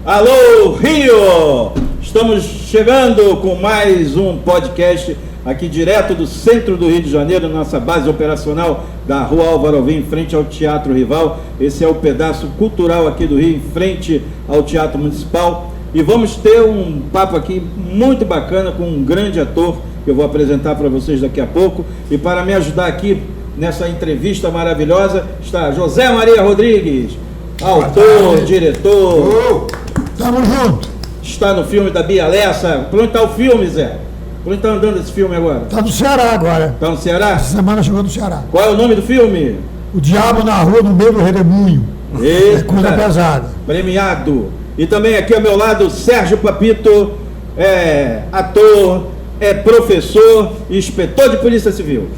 Alô, Rio! Estamos chegando com mais um podcast aqui direto do centro do Rio de Janeiro, nossa base operacional da Rua Álvaro Alvim, em frente ao Teatro Rival. Esse é o pedaço cultural aqui do Rio, em frente ao Teatro Municipal. E vamos ter um papo aqui muito bacana com um grande ator que eu vou apresentar para vocês daqui a pouco. E para me ajudar aqui nessa entrevista maravilhosa está José Maria Rodrigues, autor, diretor. Tamo junto. Está no filme da Bia Lessa. Por onde está o filme, Zé? Por onde está andando esse filme agora? Tá no Ceará agora. Está no Ceará? Essa semana chegou no Ceará. Qual é o nome do filme? O Diabo na Rua, no meio do Redemoinho. Eita, É coisa pesada. premiado. E também aqui ao meu lado, Sérgio Papito, ator, professor e inspetor de Polícia Civil.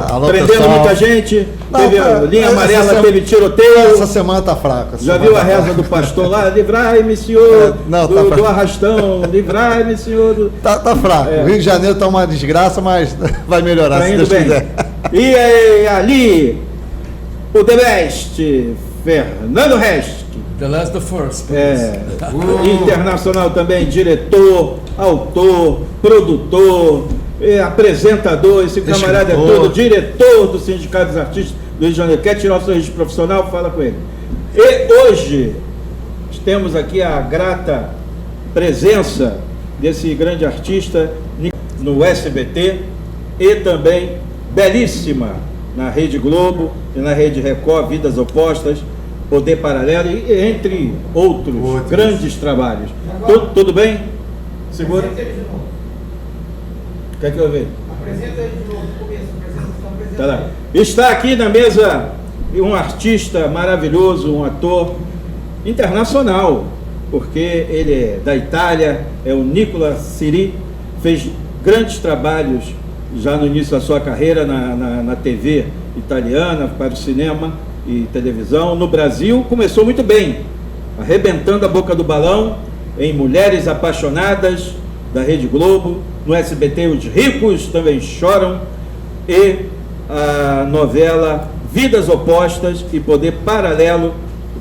Alô, Prendendo pessoal. muita gente, teve a linha amarela, teve Essa tiroteio. semana tá fraca. Já viu a reza do pastor lá? Livrai-me, Senhor, Não, tá do fraco. arrastão. Livrai-me, Senhor. Tá fraco. O Rio de Janeiro tá uma desgraça, mas vai melhorar, Tá se indo Deus bem. quiser. E aí, ali, o The Best, Fernando Rest. The Last of Us. Internacional também, diretor, autor, produtor, apresentador, esse camarada é todo, diretor do Sindicato dos Artistas do Rio de Janeiro. Quer tirar o seu registro profissional? Fala com ele. E hoje temos aqui a grata presença desse grande artista no SBT e também belíssima na Rede Globo e na Rede Record, Vidas Opostas, Poder Paralelo e entre outros grandes trabalhos. Tudo bem? Segura. Quer que eu veja? Apresenta ele de novo, começo, apresentação. Tá lá. Está aqui na mesa um artista maravilhoso, um ator internacional, porque ele é da Itália, é o Nicola Siri, fez grandes trabalhos já no início da sua carreira na TV italiana, para o cinema e televisão. No Brasil começou muito bem, arrebentando a boca do balão em Mulheres Apaixonadas da Rede Globo, no SBT Os Ricos Também Choram e a novela Vidas Opostas e Poder Paralelo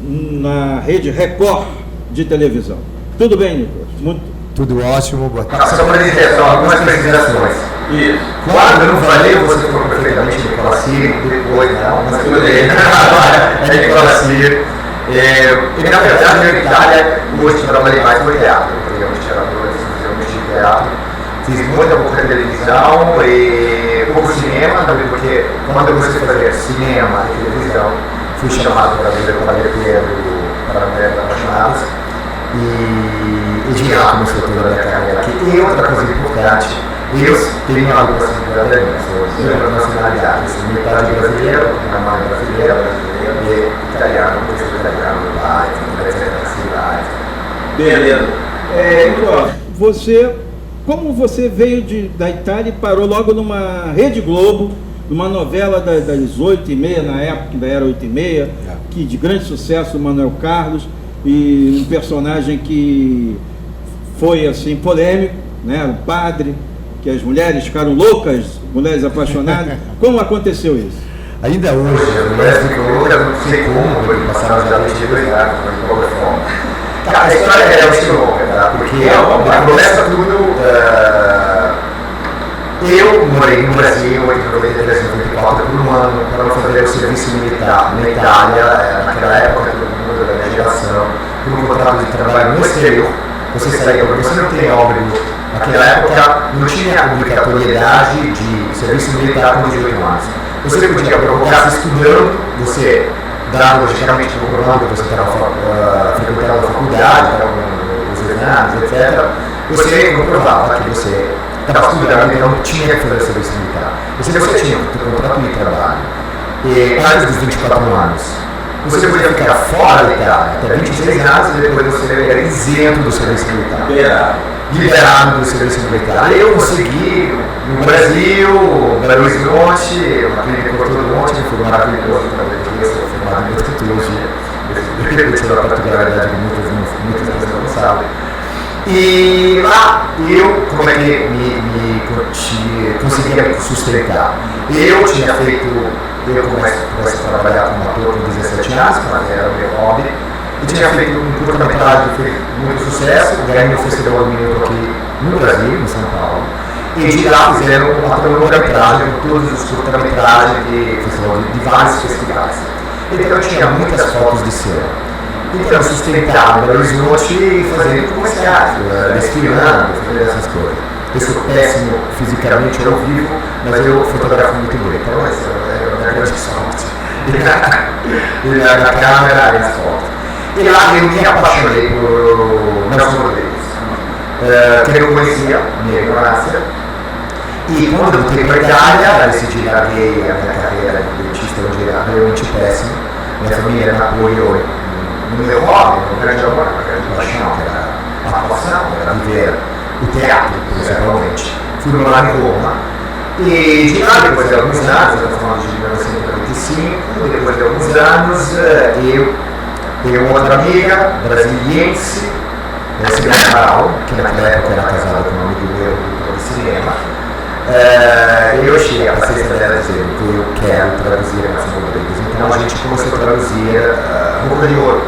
na Rede Record de televisão. Tudo bem, Nicolas? Tudo ótimo, boa tarde. Nossa apresentação, algumas apresentações. Isso. Quando eu não falei, você falou perfeitamente Nicola Siri, depois não, mas tudo bem. Agora é Nicola Siri. E na verdade, na Itália, hoje eu trabalhei mais no teatro. Programa de teatro, de teatro. Fiz muita pouca televisão e pouco cinema, também porque quando eu comecei a fazer cinema e televisão, fui chamado para ver o Padre Pedro para Mulheres Apaixonadas. E de lá começou toda a minha carreira aqui. E outra coisa importante, eu tenho uma dupla cidadania, sou de nacionalidade, sou metade brasileiro, minha mãe é brasileira e italiano, por isso italiano, lá, cidade. Beleza. Como você veio da Itália e parou logo numa Rede Globo, numa novela das 8h30, na época que ainda era 8h30, que de grande sucesso, o Manuel Carlos, e um personagem que foi assim polêmico, né? O padre, que as mulheres ficaram loucas, mulheres apaixonadas. Como aconteceu isso? Ainda hoje, As mulheres ficam loucas, não sei como, porque passaram já 22 anos, mas de qualquer forma. Cara, a história é realmente longa, tá? Porque começa tudo. Eu morei no Brasil entre 93 e 94 por um ano para fazer o serviço militar na Itália, naquela época, todo mundo da minha geração, por um contrato de trabalho no exterior. Você saía, porque você não tem obra. Naquela época não tinha obrigatoriedade de serviço militar com 18 anos. Você podia provocar se estudando, você dava logicamente no programa que você estava frequentando a faculdade, os exames, etc. Você comprovava que você estava estudando e não tinha que fazer serviço militar. Você tinha o seu contrato de trabalho. E antes dos 24 anos, você podia ficar fora da Itália até 26 anos e depois você era isento do serviço militar. Liberado do serviço militar. Eu consegui no Brasil, Belo Horizonte, uma clínica por todo monte, que foi maravilhoso para ver isso, formado em odontologia. Eu tive a particularidade de muitas pessoas não sabem. E lá eu, como é que me conseguia sustentar? Eu tinha feito, eu comecei a trabalhar como ator com 17 anos, mas era o meu hobby. e tinha feito um curta-metragem que fez muito sucesso, ganhou um festival do minuto aqui no Brasil, em São Paulo, e de lá fizeram uma longa-metragem com todos os curta-metragens de vários festivais. Então eu tinha muitas fotos de cena. Então eu sustentava Belo Horizonte fazendo comerciais, desfilando, fazendo essas coisas. Eu sou péssimo fisicamente ao vivo, mas eu fotografo muito bem. Então essa é a minha grande sorte. E na câmera e nas fotos. E lá eu me apaixonei por Nelson Rodrigues, que eu conhecia, minha ignorância. E quando eu voltei para a Itália, eu decidi larguei a minha carreira de dentista, onde era realmente péssimo. Minha família me apoiou no meu hobby, no grande amor, na grande paixão, que era a atuação, era viver o teatro, principalmente. Fui morar em Roma. E de lá, depois de alguns anos, eu estou falando de 1995, depois de alguns anos, eu tenho outra amiga brasiliense, Silvia Amaral, que naquela época era casada com um amigo meu, produtor de cinema. Eu cheguei a paciência dela dizendo que eu quero traduzir a Nelson Rodrigues. Então a gente começou a traduzir Boca de Ouro.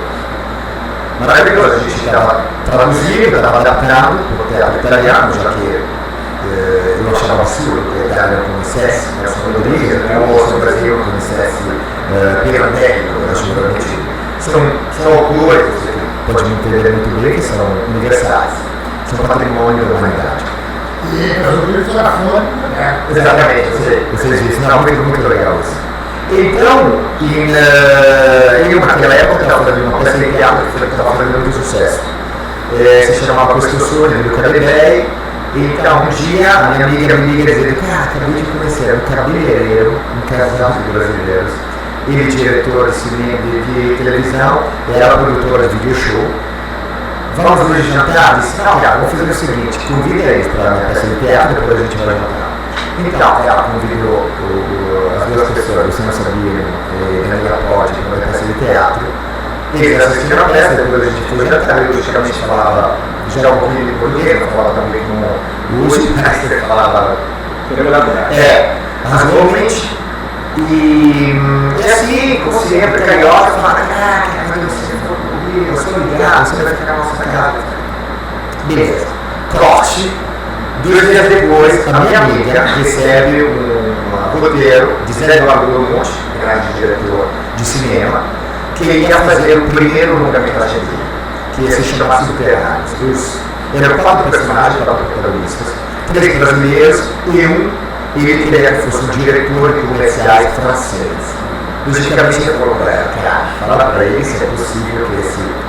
Maravilhoso, a gente estava traduzindo, estava adaptando para o teatro italiano, já que eu achava absurdo que a Itália não conhecesse Nelson Rodrigues, ou no Brasil não conhecesse Pirandello, naturalmente. São autores, você pode me entender muito bem, que são universais, são patrimônio da humanidade. E os livros era fora, né? Exatamente, vocês dizem, não, muito legal isso. Então, eu naquela época estava fazendo uma peça de teatro que estava fazendo muito sucesso. Se chamava Costruzione, do Calibé. Então, um dia, a minha amiga me liga dizendo, cara, acabei de conhecer um cabeleireiro, um casal de brasileiros. Ele é diretor de cinema de televisão, era produtor de video show. Vamos hoje jantar? Disse, não, cara, vamos fazer o seguinte, convida eles para a minha peça de teatro, depois a gente vai jantar. Então, ela convidou as duas pessoas, você não sabia, Daniela Pode, para a minha peça de teatro. Eles assistiram a peça, depois a gente foi jantar, eu logicamente falava já um pouquinho de português, não falava também como hoje, mas você falava razoavelmente. E assim, como sempre, carioca, fala, caraca, eu sou ligado, você vai ficar na nossa casa. Beleza. Corte. 2 dias depois, a minha amiga recebe um roteiro de Zé Eduardo Belmonte, grande diretor de cinema, que ia fazer o primeiro longa-metragem dele, que ia se chamar Subterrâneos. Eram 4 personagens, 4 protagonistas, 3 brasileiros e ele queria que fosse um diretor de comerciais francês. Logicamente ele falou para ela, cara, fala para ele se é possível que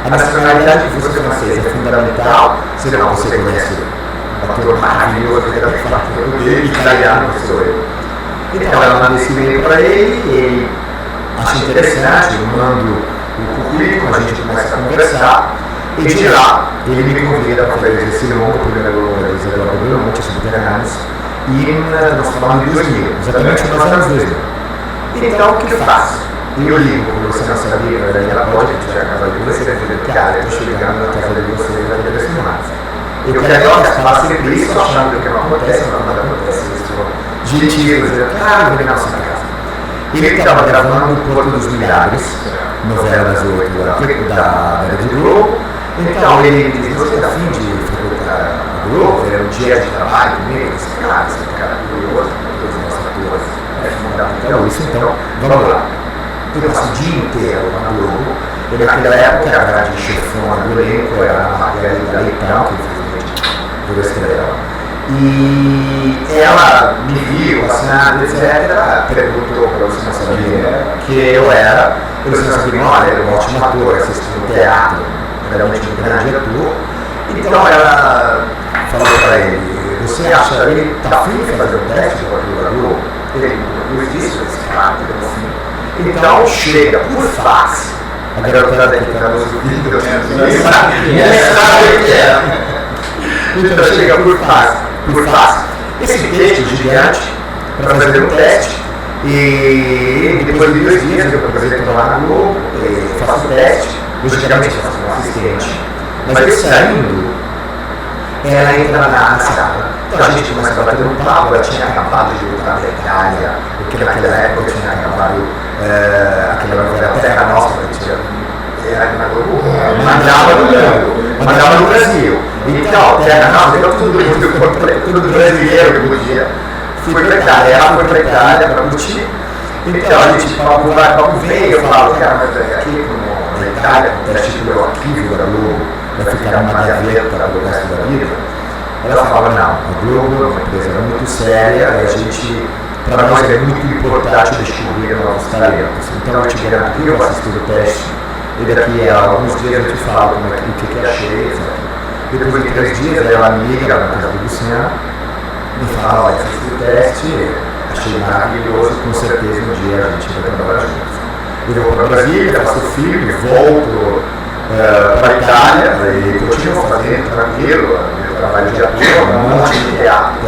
a nacionalidade que fosse francesa é fundamental, senão você conhece um ator maravilhoso que deve falar português, italiano, que sou eu. Então ela manda esse e-mail para ele acha interessante, eu mando o currículo, a gente começa a conversar, e de lá ele me convida para fazer esse longo, primeiro longo de Eduardo Belmonte, Subterrâneos, e nós falamos em 2000, exatamente nos anos 2000. Então, o que eu faço? Eu ligo, como você não sabia, para Daniela Pode, que já acabou de você, eu falei, cara, eu estou chegando na casa de vocês, vai ter impressionante. Eu carioca fala sempre isso, achando que não acontece, mas quando acontece, eu estou gentil, dizendo, cara, eu vou vir na nossa casa. Ele estava gravando o Porto dos Milagres, novela das 8 da Rede Globo. Então ele disse, você está afim de frequentar a Globo, ver um dia de trabalho comigo? Eu disse, cara, esse cara é curioso, todos nós atores, é fundamental isso, então vamos lá. Eu passo o dia inteiro na Globo, e naquela época a grande chefona do elenco era a Margarida Leitão, que infelizmente virou estrela. E ela me viu, assinado, etc., perguntou para você não sabia que eu era, você não sabia, olha, era um ótimo ator, assistiu no teatro, realmente um grande ator. Então ela falou para ele, você acha, ele está afim de fazer um teste para o Globo? Ele depois disso, eu disse, claro, eu estou afim. Então chega por fax, a garotada que está nos ouvindo, nem sabe o que é. Então chega por fax, esse texto gigante para fazer um teste, e depois de 2 dias eu apresento lá na Globo, faço o teste, logicamente faço um assistente, mas eu saindo, ela entra na sala. Então a gente começa a bater um papo, ela tinha acabado de voltar da Itália, porque naquela época eu tinha acabado aquela novela Terra Nostra, que tinha Na Globo, mandava no Brasil. Então, Terra Nossa, então tudo brasileiro que podia. Fui pra Itália, ela foi pra Itália pra curtir. Então a gente veio, eu falo, cara, mas aqui na Itália, acontece tipo o arquivo da Globo, vai ficar uma gaveta pro resto da vida. Ela fala, não, a Globo é uma empresa muito séria, a gente, para nós é muito importante descobrir novos talentos. Então eu te garanto que eu assisto o teste e daqui a alguns dias eu te falo o que achei, etc. Depois de 3 dias ela me liga na casa do Luciano, me fala, olha, assisti o teste, achei maravilhoso, com certeza um dia a gente vai trabalhar juntos. Eu vou para Brasília, faço filme, volto para a Itália e continuo fazendo tranquilo, meu trabalho de ator, um monte de teatro.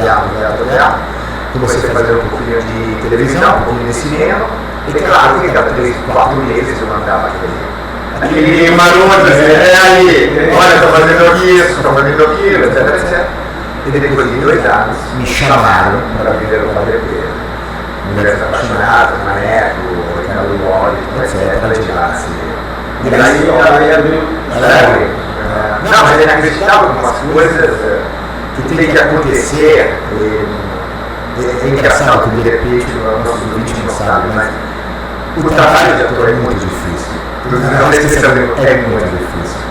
Comecei a fazer um pouquinho de televisão, um pouquinho de cinema, e claro que cada 3, 4 meses eu mandava aquele maroto, aí, olha, estou fazendo isso, estou fazendo aquilo, etc. E depois de 2 anos me chamaram para viver o Padre Mulheres Apaixonadas, Maneco, Ricardo Loli, etc. de lá, assim. E daí ela abriu. Não, mas ele acreditava em algumas coisas que tem que acontecer. É engraçado que de repente o nosso ouvinte não sabe, mas o trabalho de ator é muito difícil. É muito difícil.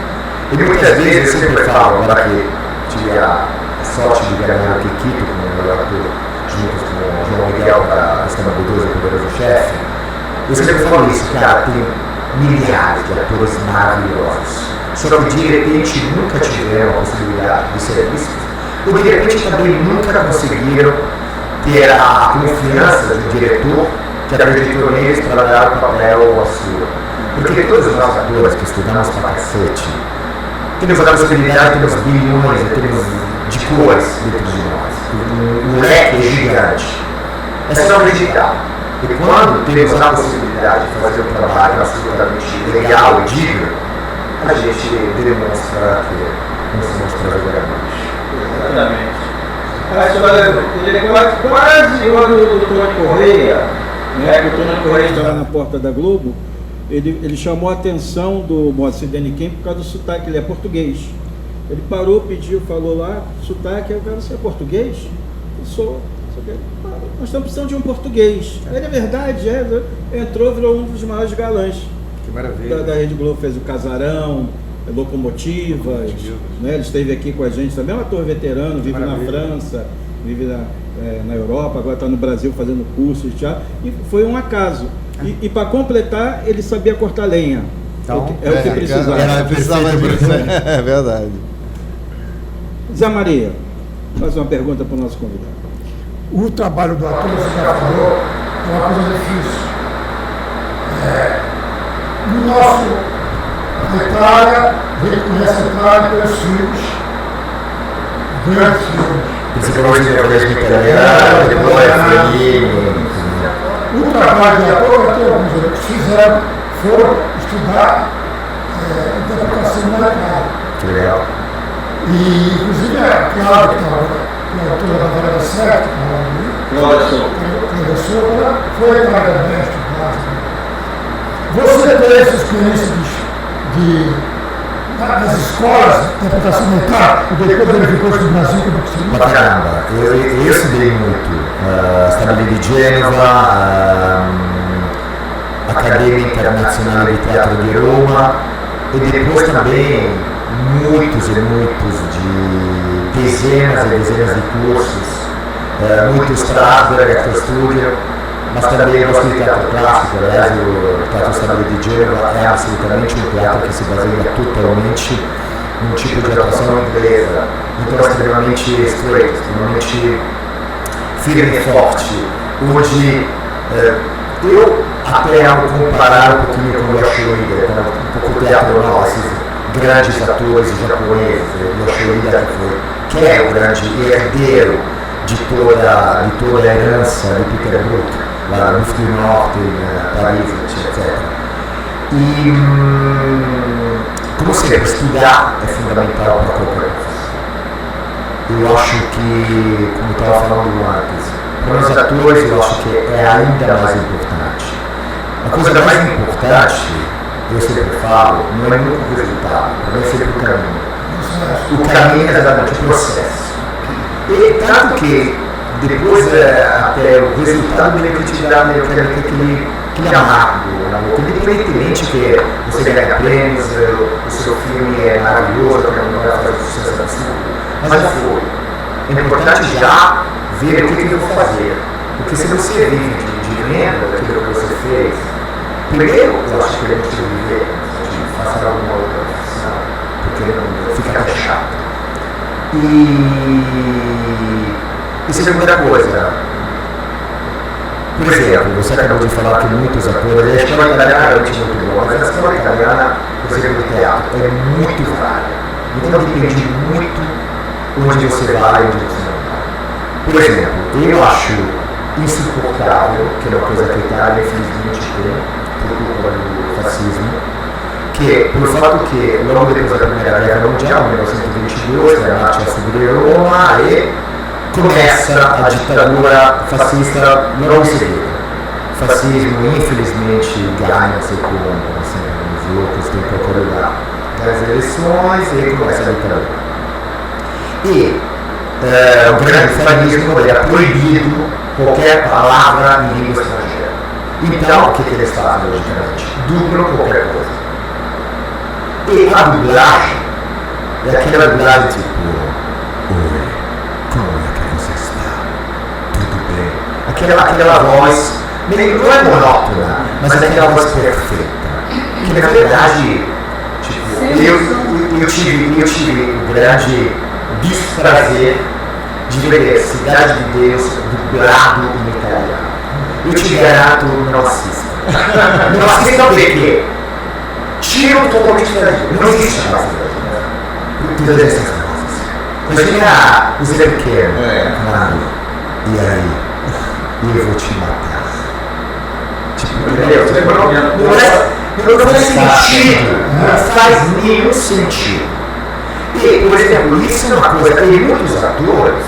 E muitas vezes eu sempre falo, agora que tive a sorte de ganhar o Kikito como melhor ator, juntos com o João Miguel da Sistema B2 e o Poderoso Chefe, eu sempre falo isso, cara, tem milhares de atores maravilhosos, só que de repente nunca tiveram a possibilidade de ser vistos, ou de repente também nunca conseguiram ter a confiança do diretor que acreditou neles para dar o papel à sua. Porque todos os nossos atores que estudamos pra cacete, temos a possibilidade, temos bilhões, temos de cores dentro de nós. O leque é gigante. É só acreditar. E quando temos a possibilidade de fazer um trabalho absolutamente legal e digno, a gente demonstra que não somos trabalhadores. Exatamente. Ele é quase igual do Tony Correia, né? Que o Tony Correia está lá na porta da Globo. Ele chamou a atenção do Moacir Deniquim por causa do sotaque, ele é português. Ele parou, pediu, falou lá, sotaque, eu quero ser português? Eu sou. Nós estamos precisando de um português. Ele é verdade, entrou, virou um dos maiores galãs. Que maravilha. Da Rede Globo, fez o Casarão, Locomotivas, né? Ele esteve aqui com a gente também, é um ator veterano, vive na França, vive na Europa, agora está no Brasil fazendo curso de teatro, e foi um acaso. E para completar, ele sabia cortar lenha. Então, o que precisava. É verdade. Zé Maria, faz uma pergunta para o nosso convidado. O trabalho do ator, você já falou, é uma coisa difícil. No nosso, na Itália, a gente conhece a Itália pelos filmes, grandes filmes. Principalmente no colégio italiano, depois O trabalho de ator, até alguns outros fizeram, foram estudar interpretação na Itália. Que legal. E, inclusive, a Cláudia, que estava a autora da Varela Certa, Cláudia Souza, foi para a mestre. Você tem essa experiência nas escolas de interpretação mental, e depois verificou isso no Brasil como que seria? Pra caramba, eu estudei muito Stabile di Genova, Accademia Internazionale di Teatro di Roma, e depois também muitos e muitos de dezenas e dezenas de cursos, muito Strasberg, Actor Studio, mas também gosto de teatro clássico. Aliás, o Teatro Stabile di Genova é absolutamente um teatro que se baseia totalmente num tipo de atuação inglesa, então extremamente straight, extremamente firme e forte, onde eu até amo comparar um pouquinho com o Yoshoida, um pouco o teatro nosso, esses grandes atores japoneses, o Yoshoida que é o grande herdeiro de toda a herança de Peter Brook, lá no Rio Norte, em Paris, etc. E, como sempre, estudar é fundamental para qualquer coisa. Eu acho que, como eu estava falando antes, para os atores eu acho que é ainda mais importante. A coisa mais importante eu sempre falo, não é nunca o resultado, é sempre o caminho. O caminho é exatamente o processo. E tanto que depois até o resultado meio que te dá meio que aquele amargo na boca, independentemente que você ganha prêmios, o seu filme é maravilhoso, não vai fazer sucesso absurdo, mas já foi. É importante já ver o que eu vou fazer, porque se você vive de venda daquilo que você fez, primeiro eu acho que é muito viver, faça alguma outra profissão, porque não fica até chato. E segunda coisa, por exemplo, você acabou de falar que muitos atores, a escola italiana é realmente muito boa, mas a escola italiana, por exemplo, do teatro, é muito rara. Então depende muito onde você vai e onde você não vai. Por exemplo, eu acho insuportável, que é uma coisa que a Itália infelizmente tem, por culpa do fascismo, que pelo fato que logo depois da Primeira Guerra Mundial, em 1922, a Nazi assumiu Roma e começa a ditadura fascista logo em seguida. O fascismo, infelizmente, ganha, não sei como, assim, os loucos têm que qualquer lugar das eleições e começa a ditadura. E o grande fascismo é proibido qualquer palavra em língua estrangeira. Então, o que eles fazem, logicamente? Dublam qualquer coisa. E a dublagem é aquela dublagem tipo: oi, como é que você está? Tudo bem? Aquela voz, não é monótona, mas é aquela voz perfeita. Que na verdade, tipo, eu tive o grande desprazer de ver Cidade de Deus dublado em italiano. Eu te garanto, não assista. Não assista porque tiram totalmente da vida. Não existe mais todas essas coisas. Imagina o Zé Pequeno, claro, e aí, eu vou te matar. Tipo, entendeu? Não faz sentido. Não faz nenhum sentido. E, por exemplo, isso é uma coisa que muitos atores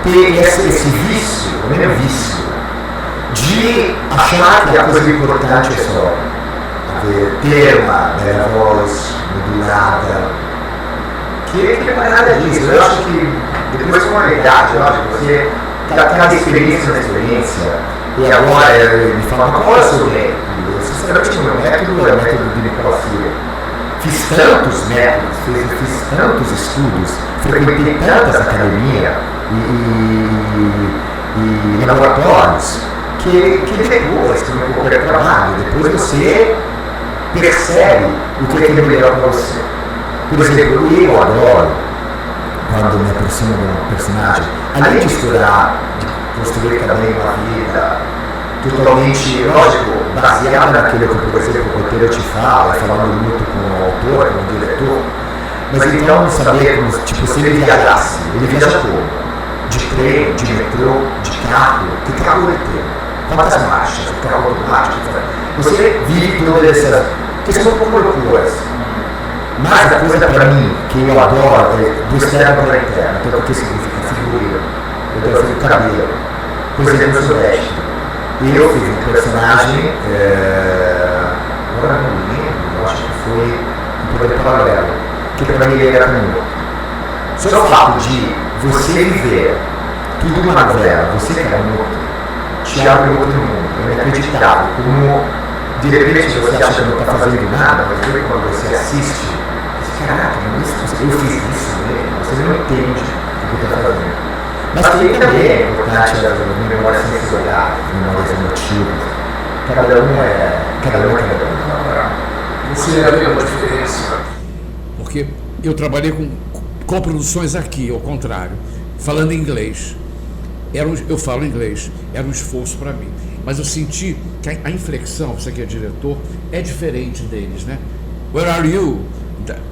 têm esse vício, o mesmo vício, de achar que a coisa importante é só ter uma bela voz modulada, que não é nada disso. Eu acho que depois com a idade, lógico, você cada experiência na experiência, e agora ele me fala uma coisa sobre ele. Sinceramente, o meu método é o método de Nicolau. Fiz tantos métodos, fiz tantos estudos, frequentei tantas academias e laboratórios, que depois, que no meu trabalho, depois você percebe o que é melhor para você. Por exemplo, eu adoro quando me aproximo de um personagem, além de estudar, de construir também uma vida totalmente, lógico, baseada naquilo que, por exemplo, o roteiro te fala, falando muito com o autor, com o diretor, mas então saber como, tipo, se ele viajasse, ele viaja como? De trem, de metrô, de carro, que carro ele tem? Quantas marchas? O carro automático? Você vive todas essas, que são um pouco loucuras. Mas a coisa para mim, que eu adoro, é do externo para o interno. Então, o que significa figurino? Eu estou fazendo cabelo. Por exemplo, no Sudeste. E eu fiz um personagem, agora não lembro, acho que foi um Poder Paralelo, que para mim ele era comum. Só o fato de você viver tudo uma novela, você que é um outro, te abre outro mundo, é inacreditável. Como de repente você acha que não está fazendo nada, mas quando você assiste, você, caraca, eu fiz isso mesmo, você não entende o que está fazendo. Mas tem também é importante as memórias sensoriais, memórias emotivas. Cada um é cada um. Você vê uma diferença? Porque eu trabalhei com coproduções aqui, ao contrário, falando inglês. Eu falo inglês, era um esforço para mim. Mas eu senti que a inflexão, você que é diretor, é diferente deles, né? Where are you?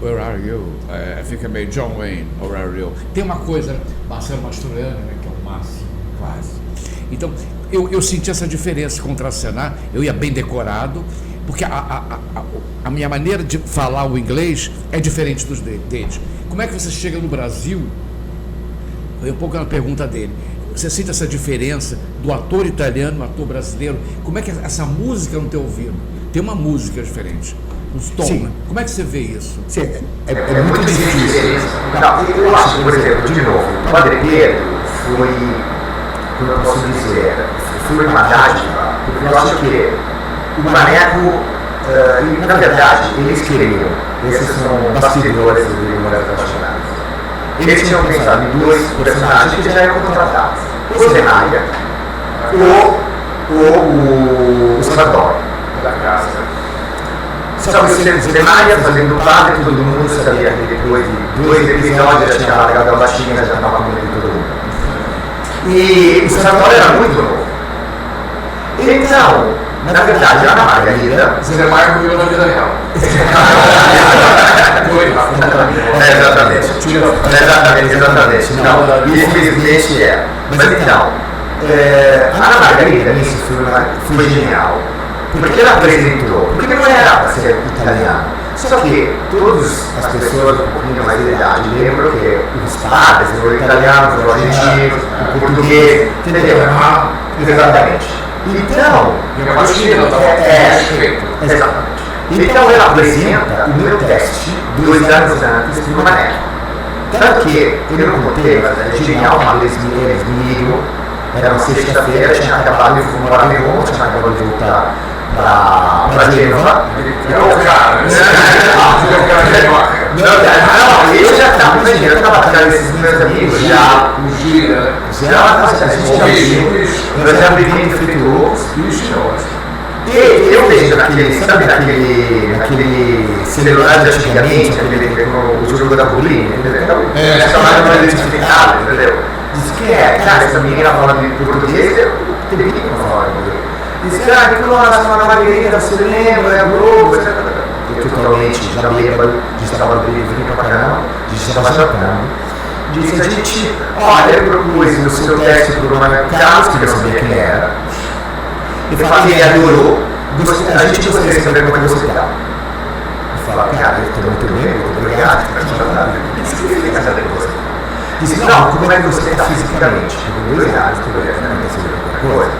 Where are you? Fica meio John Wayne, where are you? Tem uma coisa, Marcelo Mastroianni, né, que é o máximo, quase. Então, eu senti essa diferença contracenar, eu ia bem decorado, porque a minha maneira de falar o inglês é diferente deles. Como é que você chega no Brasil? Foi um pouco uma pergunta dele. Você sente essa diferença do ator italiano, do ator brasileiro? Como é que essa música no teu ouvido? tem uma música diferente, uns tons. Sim. Né? Como é que você vê isso? Sim, é muito difícil. Não, eu acho que, por exemplo, de novo, o Padre Pedro foi, como eu posso dizer, foi uma dádiva, porque eu acho que o Maneco, e na verdade, eles queriam, esses são bastidores do Memórias Apaixonadas, eles tinham pensado em dois personagens que já eram contratados, o Zenaia ou o Salvador da casa. Só que o Zenaia fazendo padre, todo mundo sabia que depois de 2 episódios já tinha largado a baixinha, já estava comendo todo mundo. E o Salvador era muito novo. Então, na verdade, a Ana Margarida... Zé Maia morreu na vida real. Exatamente. Não, infelizmente é. Mas então, a Ana Margarida nisso foi genial. Porque ela apresentou, porque não era para ser italiano. Só que todas as pessoas com um pouquinho mais de idade lembram que os padres foram italianos, foram argentinos, o português, entendeu? Exatamente. Então, exatamente. Então ela apresenta o meu teste 2 anos antes do Maneco. Tanto que eu não contei, mas é genial, uma vez eles me ligam, era uma sexta-feira, tinha acabado de morar em Roma, tinha acabado de voltar para Gênova. Não, eu já estava, imagina, eu estava atrás desses meus amigos, já a gente já viu, nós já vivíamos feito loucos, e eu vejo naquele celular de antigamente, o jogo da Bolívia, entendeu? Essa mais mais identificada, entendeu? Diz que cara, essa menina fala de português, eu tenho que falar português. Diz que, nossa, uma Margarida, você lembra, é Globo, etc. Eu totalmente já bêbado, a gente estava bebendo pra caramba, a gente estava jantando. Disse a gente, olha, eu propus no seu teste pro Manuel Carlos, que eu sabia quem era. Ele falou que ele adorou, a gente gostaria de saber como é que você está. Eu falo, cara, eu estou muito bem, muito obrigado, disse que ele casa depois. Disse, não, como é que você está fisicamente? Eu falei, 2 anos, tudo bem, não aconteceu alguma coisa.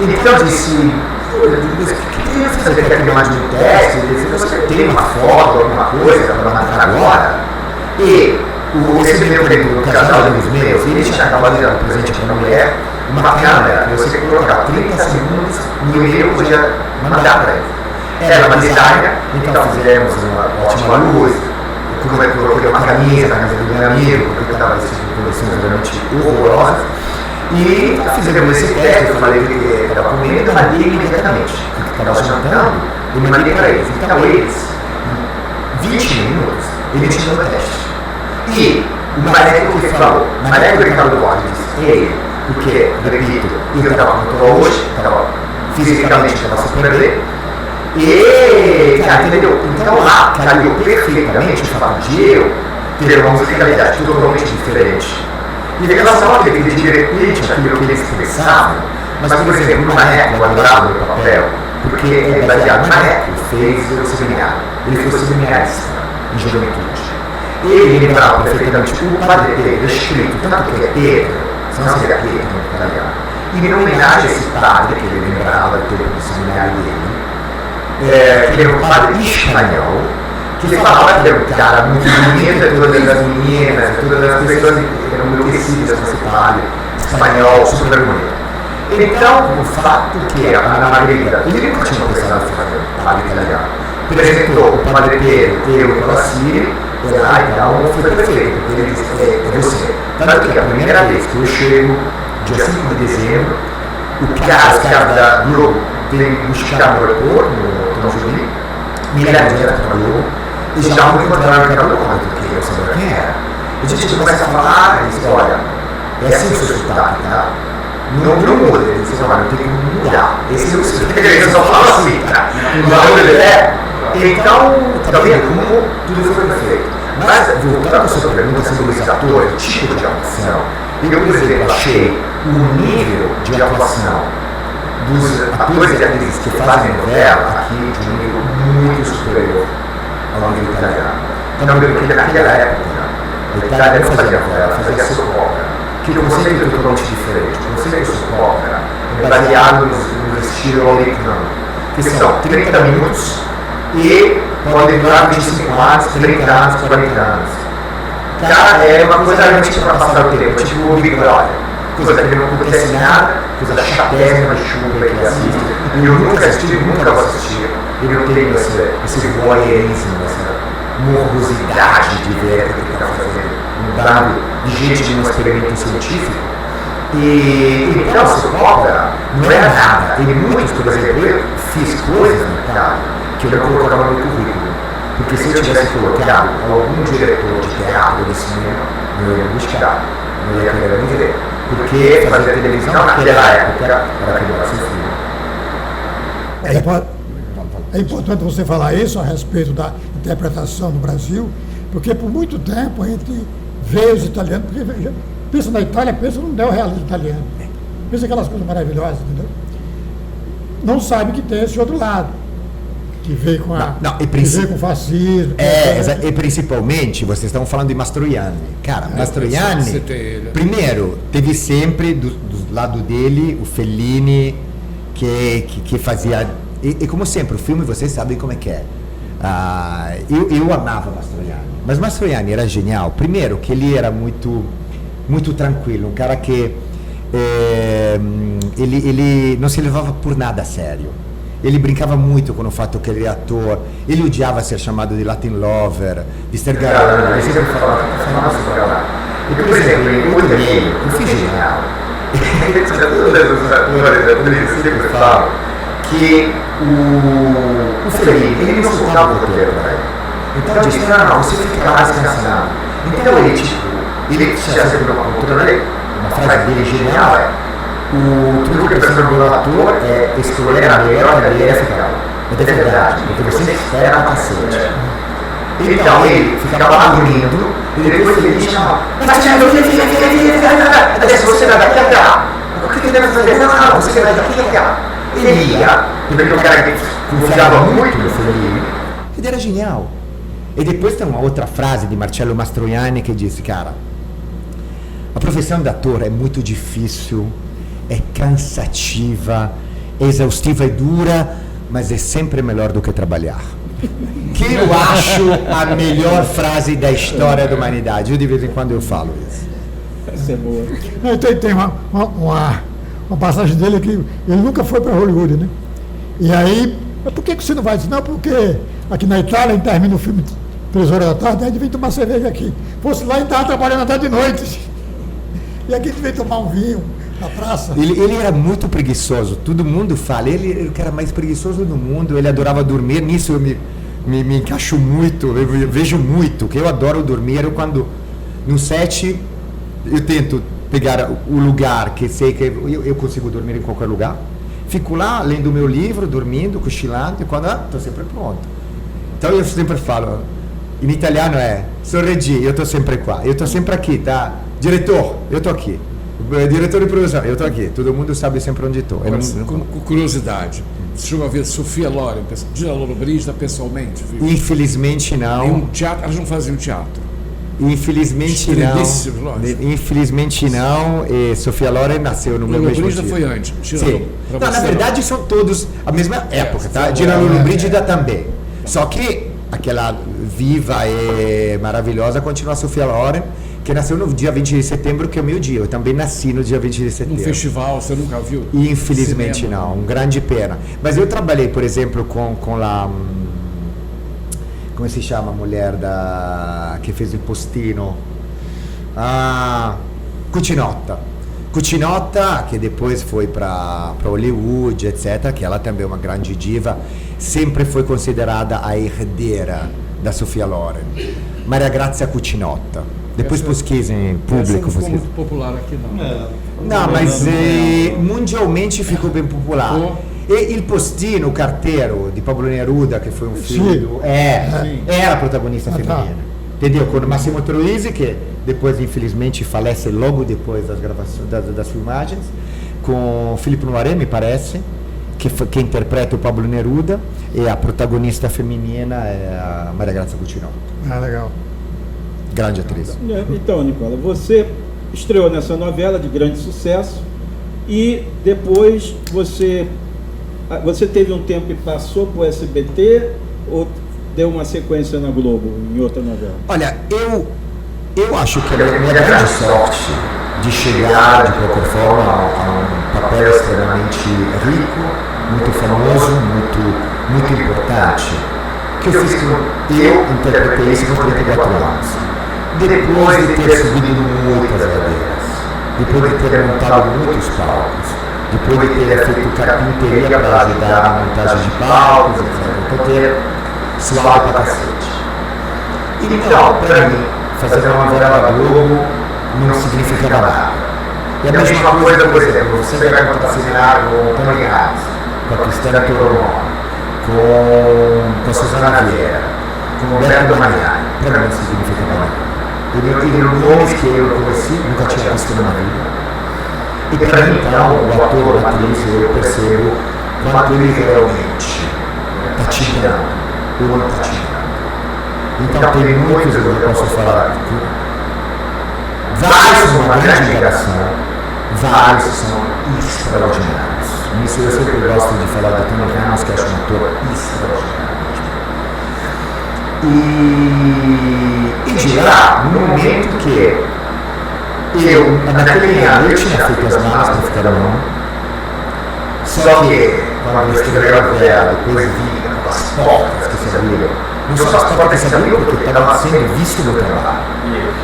Então eu disse, o que eu fazer aqui mais de um teste? Você tem uma foto, alguma coisa para mandar agora? E esse meu primo, um casal de amigos meus, ele tinha acabado de dar um presente para uma mulher, uma câmera que você colocar 30 segundos no e-mail podia mandar para ele. Era uma designer, então fizemos uma ótima luz, como eu coloquei uma camisa do meu amigo, porque eu estava assistindo condições realmente horrorosas. E fizemos esse teste, eu falei que ele estava comendo, eu mandei imediatamente. Estava jantando, eu mandei para eles. Então eles, em 20 minutos, eles tinham o teste. E o Maneco que falou, Maneco Ricardo Borges, ele, porque, repito, eu estava com hoje, fisicamente estava super bem. E, cara, entendeu? Então lá calhou perfeitamente o fato de eu ter uma musicalidade totalmente diferente. E em relação àquele que de repente, aquilo que eles pensavam, mas, por exemplo, o Maneco, eu adorava o meu papel, porque é baseado no Maneco, fez o seminário, ele foi seminarista em juventude. Ele lembrava perfeitamente o Padre Pedro, escrito, tanto que é Pedro, senão seria Pedro no italiano. E em homenagem a esse padre, que ele lembrava do tempo do seminário dele, que era um padre espanhol, que ele falava que era um cara muito bonito, todas as meninas, todas as pessoas eram enlouquecidas com esse padre espanhol, super bonito. Então, o fato que a Ana Margarida, ele nunca tinha pensado em fazer um padre italiano, apresentou o Padre Pedro, eu e o Corassiri, então foi perfeito, porque ele disse, é você. Tanto que a primeira vez que eu chego, dia 5 de dezembro, os caras da Globo vêm buscar no aeroporto, no Tom Jobim, me levam direto para a Globo, e já me encontraram no Globo, porque eu sabia quem era. A gente começa a falar, e diz, olha, é assim o seu sotaque, tá? Não muda, ele diz, olha, não tem que mudar. Esse é o seu sotaque, eu só falo assim, tá? Então, tá vendo como tudo foi perfeito. Mas, voltando à sua pergunta sobre os atores, o tipo de atuação, eu, por exemplo, achei o nível de atuação dos atores e atrizes que fazem novela aqui de um nível muito superior ao nível italiano. Então, porque naquela época, a Itália não fazia novela, fazia soap opera, que o conceito é totalmente diferente. O conceito de soap opera é baseado no estilo americano. que são 30 minutos e podem durar 25 anos, 30 anos, 40 anos. Cara, é uma coisa realmente para passar o tempo, tipo o Big Brother. Coisa que não acontece nada, coisa chatésima de chuva que assiste. E eu nunca assisti, nunca vou assistir. E não tenho esse voyeurismo, essa morbosidade de ver o que está fazendo. Um dado de gente de um experimento científico. E então, essa obra não era nada. Tem muitos, por exemplo, eu fiz coisas na Itália que eu não colocava no currículo. Porque se eu tivesse colocado algum diretor de teatro de cinema, não ia me buscar, não ia querer me ver. Porque fazer televisão naquela época era que não se fazia. É importante você falar isso a respeito da interpretação no Brasil, porque por muito tempo a gente vê os italianos, porque pensa na Itália, pensa no neorrealismo italiano, pensa aquelas coisas maravilhosas, entendeu? Não sabe que tem esse outro lado, que veio com o fascismo. E principalmente, vocês estão falando de Mastroianni. Cara, Mastroianni, primeiro, teve sempre do lado dele o Fellini, que fazia... E como sempre, o filme, vocês sabem como é que é. Eu amava Mastroianni, mas Mastroianni era genial. Primeiro, que ele era muito tranquilo, um cara que ele não se levava por nada a sério. Ele brincava muito com o fato que ele é ator, ele odiava ser chamado de Latin Lover, de ser galã, ele sempre falava sobre galã. E, por exemplo, em outro meio, eu fiz genial. Eu sempre falo que o Fellini, ele não soltava o roteiro para ele. Então eu disse, não, você fica mais descansado. Então ele tinha sempre uma cultura dele, uma frase dele genial é: o truque que precisa do ator é escolher a melhor cadeira final. É verdade, porque você espera pra cacete. Então ele ficava dormindo e depois ele chamava: mas você vai daqui a cá. O que deve fazer? Não, você vai daqui a cá. Ele ia, porque o cara que confiava muito no Fellini, ele era genial. E depois tem uma outra frase de Marcello Mastroianni que disse: cara, a profissão de ator é muito difícil, é cansativa, é exaustiva e dura, mas é sempre melhor do que trabalhar. Que eu acho a melhor frase da história da humanidade. Eu de vez em quando eu falo isso. Essa é boa. Tem uma passagem dele que ele nunca foi para Hollywood, né? E aí, mas por que você não vai? Não, porque aqui na Itália, termina o filme 3 horas da tarde, a gente vem tomar cerveja aqui. Fosse lá e estava trabalhando até de noite. E aqui a gente vem tomar um vinho na praça. Ele era muito preguiçoso, todo mundo fala, ele era o cara mais preguiçoso do mundo, ele adorava dormir, nisso eu me encaixo muito, eu vejo muito, que eu adoro dormir. Eu quando, no set, eu tento pegar o lugar que sei que eu consigo dormir em qualquer lugar, fico lá lendo meu livro, dormindo, cochilando, e quando estou sempre pronto. Então eu sempre falo, em italiano é sorregi, eu estou sempre qua, eu estou sempre aqui, tá? Diretor, eu estou aqui. Diretor de produção, eu estou aqui. Todo mundo sabe sempre onde estou. Com curiosidade, você chegou a ver Sofia Loren, Dina Lollobrigida pessoalmente? Viu? Infelizmente não. Teatro, elas não faziam teatro. Infelizmente não. Infelizmente não. E Sofia Loren nasceu no meu mesmo dia. Foi antes. Sim. Não, na verdade são todos a mesma época, tá? Dina Lollobrigida também. Só que aquela viva e maravilhosa continua a Sofia Loren, que nasceu no dia 20 de setembro, que é o meu dia. Eu também nasci no dia 20 de setembro. Um festival, você nunca viu? Infelizmente cinema. Não, um grande pena. Mas eu trabalhei, por exemplo, com a... Como se chama a mulher que fez o Postino? Cucinotta, que depois foi para Hollywood, etc., que ela também é uma grande diva, sempre foi considerada a herdeira da Sofia Loren. Maria Grazia Cucinotta. Depois pesquisem em público. Não ficou muito popular aqui, não. Não, mas mundialmente ficou bem popular. E Il Postino, o carteiro de Pablo Neruda, que foi um filho, era a protagonista feminina. Entendeu? Com o Massimo Troisi, que depois infelizmente falece logo depois das gravações, das filmagens, com Philippe Noiret, me parece, que interpreta o Pablo Neruda, e a protagonista feminina é a Maria Grazia Cucinotta. Legal. Grande atriz. Então, Nicola, você estreou nessa novela de grande sucesso e depois você Você teve um tempo que passou para o SBT ou deu uma sequência na Globo, em outra novela? Olha, eu acho que a minha grande sorte de chegar, de qualquer forma, a um papel extremamente rico, muito famoso, muito importante, que eu interpretei isso com 34 anos. Depois de ter subido muitas ladeiras, depois de ter montado muitos palcos, depois de ter feito carpinteria para ajudar na montagem de palcos, etc., de ter suado pra cacete. Então, para mim, fazer uma novela da Globo não significava nada. E a mesma coisa, por exemplo, você vai contracenar com o Tony Ramos, com a Cristiana Toromó, com a Suzana Vieira, com o Roberto Maniani, para mim não significava nada. Ele nomes que eu conheci, nunca tinha visto na vida. E para mim, então, o ator, a atriz, eu percebo quanto ele realmente está tirando ou não está tirando. Então, tem muitos, eu posso falar, vários são uma grande geração, vários são extraordinários. Nisso eu sempre gosto de falar do Tony Ramos, que acho um ator extraordinário. E de lá, no momento que eu, naquele ano, eu tinha feito as malas para ficar na mão, só que quando eu escrevi a novela, depois vi aquelas portas que se abriram, não só as portas que se abriram porque estava sendo visto o meu trabalho.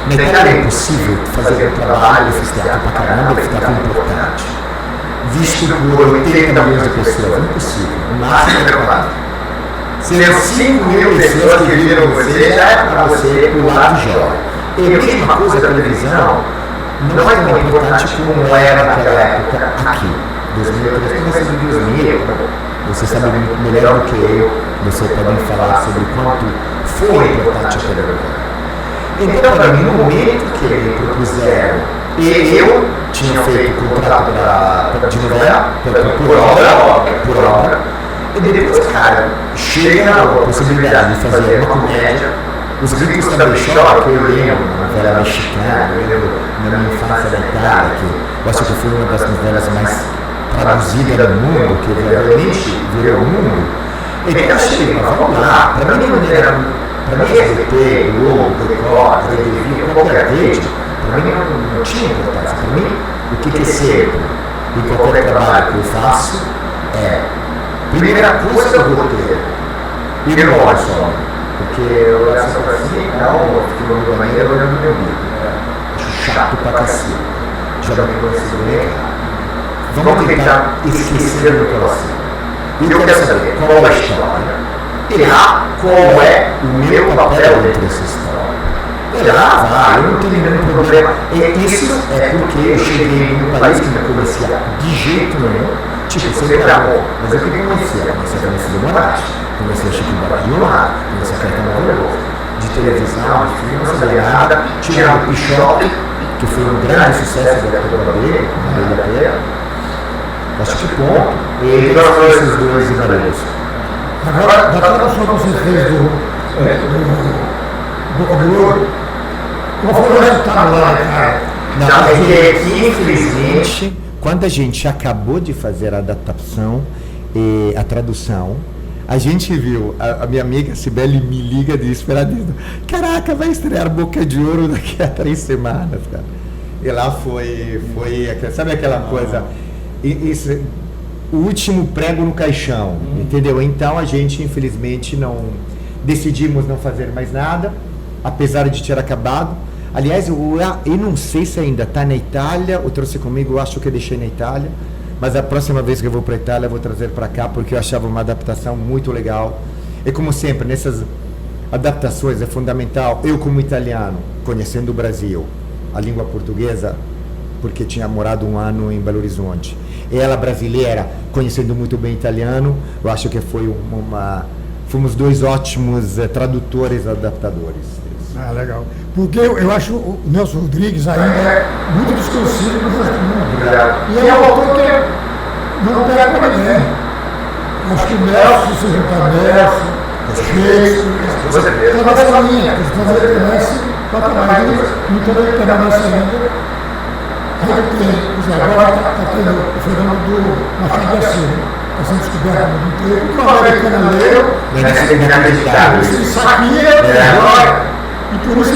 Na Itália é impossível fazer um trabalho, eu fiz teatro pra caramba, ele ficava importante. Visto por 80 milhões de pessoas, impossível, o máximo é gravado. Seriam 5 mil pessoas que viram você, já é para você pular de joia. E a mesma coisa da televisão, não é tão importante como era naquela época aqui. 2003, começa de 2000, você sabe muito melhor do que eu, você pode falar sobre quanto foi importante aquela época. Então, para mim, no momento que ele propuseram, e eu tinha feito contrato de novela, por obra, e depois, cara, chega a possibilidade de fazer uma comédia. Os gritos também choram, que eu lembro uma novela mexicana, eu lembro na minha infância da Itália, que eu acho que foi uma das novelas mais traduzidas do mundo, que realmente virou o mundo. Então eu cheguei, mas vamos lá, para mim não era, para mim SBT, Globo, Record, TV, qualquer rede, para mim não tinha importância. Para mim, o que é sempre, em qualquer trabalho que eu faço, é primeira coisa do roteiro. E não olho só, porque eu olho essa coisa assim, não, eu fico no banheiro olhando meu bico. Acho chato pra cacete. Já não me consigo ler. Vamos tentar esquecer do coração. E eu quero saber qual é a história. E lá, qual é o meu papel dentro dessa história. E lá vai, eu não tenho nenhum problema. E isso é porque eu cheguei num país que não conhecia de jeito nenhum. Tipo, sempre amor, mas eu que conhecia a Francisco Moraes, conhecia Chico Barulho, conhecia Caetano Veloso, de televisão, de filme, não sabia nada, tinha o Pichote, que foi um grande sucesso da época dele, na Ilha Pera, acho que ponto, e ele gravou esses dois embaralhos. Agora, daquela só que você fez do Boca do Ouro, qual foi o resultado lá, cara? Não, é que infelizmente, quando a gente acabou de fazer a adaptação e a tradução, a gente viu, a minha amiga Cibele me liga desesperadíssima. Caraca, vai estrear Boca de Ouro daqui a 3 semanas, cara. E lá foi sabe aquela coisa, isso, o último prego no caixão, entendeu? Então a gente, infelizmente, decidimos não fazer mais nada, apesar de ter acabado. Aliás, eu não sei se ainda está na Itália, eu trouxe comigo, eu acho que eu deixei na Itália, mas a próxima vez que eu vou para a Itália eu vou trazer para cá, porque eu achava uma adaptação muito legal. E como sempre, nessas adaptações é fundamental, eu como italiano, conhecendo o Brasil, a língua portuguesa, porque tinha morado 1 ano em Belo Horizonte, e ela brasileira, conhecendo muito bem italiano, eu acho que fomos 2 ótimos tradutores, adaptadores. Ah, legal. Porque eu acho o Nelson Rodrigues ainda muito desconhecido no resto do mundo. E é um autor que não pega para ninguém. Acho que o Nelson, se juntar Nelson, Shakespeare, toda essa linha, que você conhece, toca mais. Não permanece ainda. Ainda tem, agora está tendo o fenômeno do Machado de Assis. está sendo descoberto no mundo inteiro. O que o americano leu, é inacreditável. ele sabia, e por isso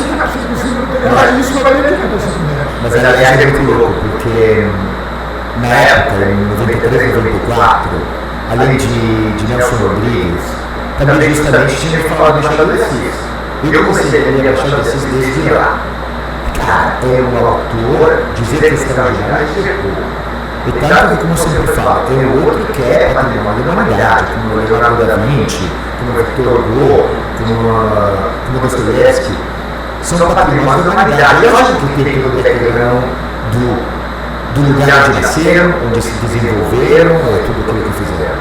isso foi bem acontecimento. Mas aliás é muito louco, porque na época, em 93 e 94, além de Nelson Rodrigues, também justamente tinha falado do Machado de Assis. Eu comecei a ler Machado de Assis desde lá. Cara, é um autor, dizer que é extraordinário, e tanto que, como eu sempre falo, tem outro que é patrimônio da humanidade, como Leonardo da Vinci, como Victor Hugo, como Dostoiévski, são patrimônios da humanidade. Eu acho que tem todo o background do lugar onde nasceram, onde se desenvolveram, tudo aquilo que fizeram.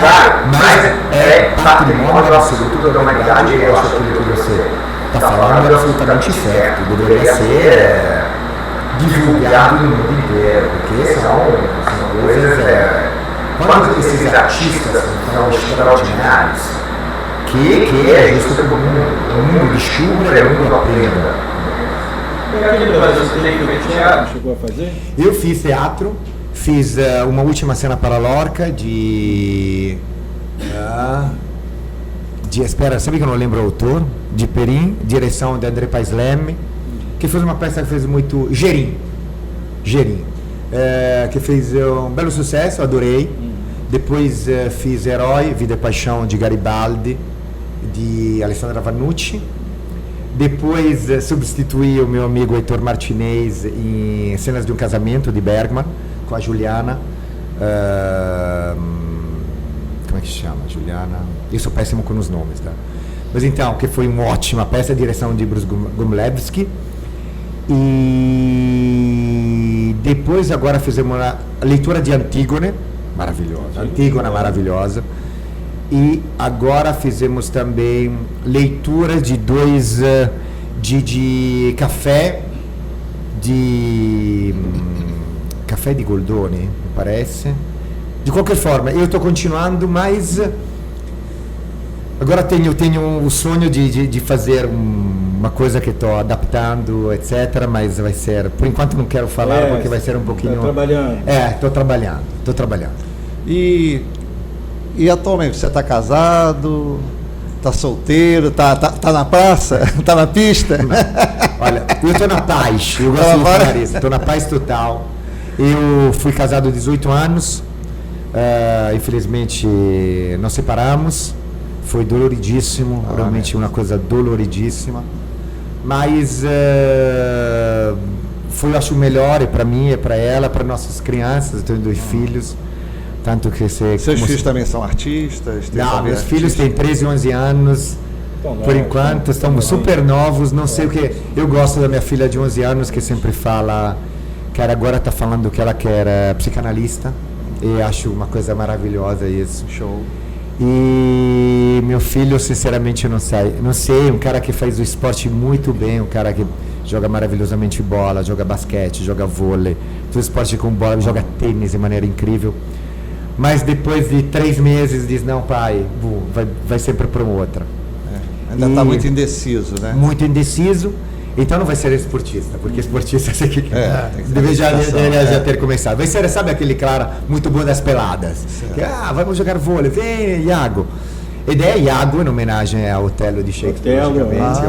Claro, mas é patrimônio absoluto da humanidade, e eu acho que aquilo que você está falando é absolutamente certo, deveria ser divulgado no mundo inteiro, porque são coisas, quando esses artistas são extraordinários, que é justo que o mundo descubra e o mundo aprenda. Aqui no Brasil você tem feito teatro, chegou a fazer? Eu fiz teatro, fiz uma última cena para Lorca de espera, sabe que eu não lembro o autor? De Perim, direção de André Paes Leme, que fez uma peça que fez muito... Gerim, que fez um belo sucesso, adorei. Depois fiz Herói, Vida e Paixão, de Garibaldi, de Alessandra Vanucci. Depois substituí o meu amigo Heitor Martinez em Cenas de um Casamento, de Bergman, com a Juliana. Como é que se chama? Juliana... Eu sou péssimo com os nomes, tá? Mas então, que foi uma ótima peça, direção de Bruce Gomlewski. E depois agora fizemos uma leitura de Antígone, maravilhosa. Antígona maravilhosa. E agora fizemos também leitura de dois de café de Goldoni, me parece. De qualquer forma, eu estou continuando, mas agora tenho o sonho de fazer uma coisa que estou adaptando, etc. Mas vai ser, por enquanto não quero falar, porque vai ser um pouquinho... Está trabalhando. Estou trabalhando. E atualmente você está casado, está solteiro, está na praça, está na pista? Olha, eu estou na paz, eu gosto de falar isso, estou na paz total. Eu fui casado há 18 anos, infelizmente nós separamos, foi doloridíssimo, realmente uma coisa doloridíssima, mas foi, eu acho, o melhor, para mim, para ela, para nossas crianças. Eu tenho 2 filhos. Tanto que seus filhos também são artistas? Não, meus filhos têm 13 e 11 anos. Por enquanto, estamos super novos. Não sei o que. Eu gosto da minha filha de 11 anos, que sempre fala, cara, agora está falando que ela quer psicanalista. E acho uma coisa maravilhosa isso. Show. E meu filho, sinceramente, eu não sei. Um cara que faz o esporte muito bem, um cara que joga maravilhosamente bola, joga basquete, joga vôlei, todo esporte com bola, joga tênis de maneira incrível. Mas depois de 3 meses diz, não, pai, vai sempre para uma outra. Ainda está muito indeciso, né? Muito indeciso, então não vai ser esportista, porque esportista você que deve já ter começado. Vai ser, sabe, aquele cara muito bom das peladas. Que, vamos jogar vôlei, vem, Iago. A ideia é Iago, em homenagem ao Otelo de Shakespeare,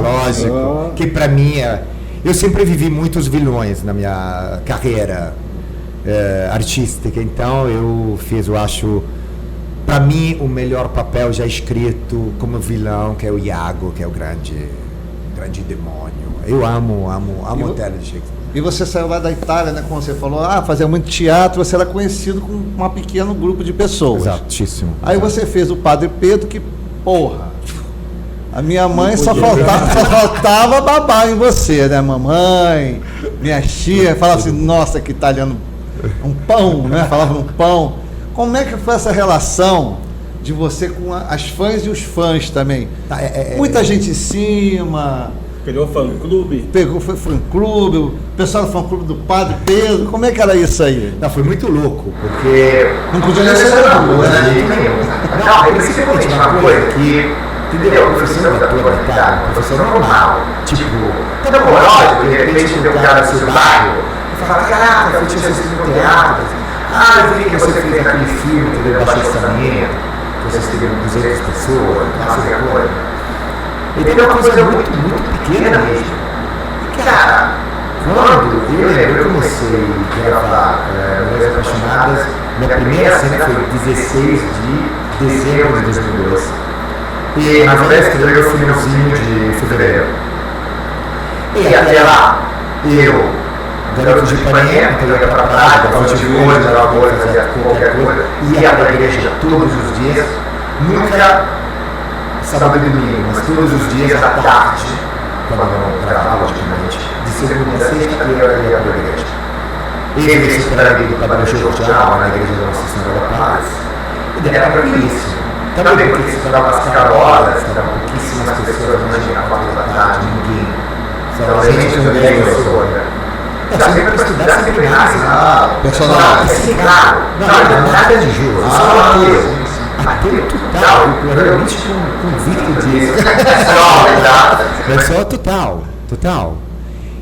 lógico. Que para mim eu sempre vivi muitos vilões na minha carreira artística, então eu fiz, eu acho, para mim, o melhor papel já escrito como vilão, que é o Iago, que é o grande demônio. Eu amo o Otelo de Shakespeare. E você saiu lá da Itália, né? Como você falou, fazia muito teatro, você era conhecido com um pequeno grupo de pessoas. Exatíssimo. Aí você fez o Padre Pedro, que, porra, a minha mãe só faltava babar em você, né? Mamãe, minha tia, falava assim, nossa, que italiano, um pão, né? Falava um pão. Como é que foi essa relação de você com as fãs e os fãs também? Muita gente em cima... Criou fã-clube? Foi fã-clube, o pessoal do fã-clube do Padre Pedro, como é que era isso aí? Não, foi muito louco, porque... Não podia nem ser na rua, né? Não, é principalmente uma coisa que... Entendeu? A profissão da tua Itália, uma profissão normal. Tipo, tá lógico, de repente tem um cara no seu bairro e fala, caraca, eu tinha assistido no teatro. eu vi que você fez aquele filme que deu baixo orçamento, que vocês teriam 200 pessoas, não sei o coisa. E tem uma coisa muito pequena mesmo. E, cara, quando eu comecei a gravar Mulheres Apaixonadas, minha primeira cena foi 16 de dezembro de 2002. E na verdade estreou o finalzinho de fevereiro. E até lá, eu, garoto de Ipanema, que eu ia pra praia, da fonte de hoje, da lagoa, fazia qualquer coisa, ia pra igreja todos os dias, nunca sábado e domingo, mas todos os dias à tarde, quando eu não gravava, logicamente, de segunda a sexta-feira eu ia pra igreja. E eu ia superar a igreja para Jordão, na igreja da Nossa Senhora da Paz, e daí era tranquilíssimo. Também porque se dava as carolas, estavam pouquíssimas pessoas, imagina, na 4 da tarde, ninguém. Então a gente não ganha pessoa, né? Sempre para estudar, sempre ganhar, personagem. Não, nada de jogo, só uma coisa. Aquele total, eu realmente convicto disso. Pessoal total.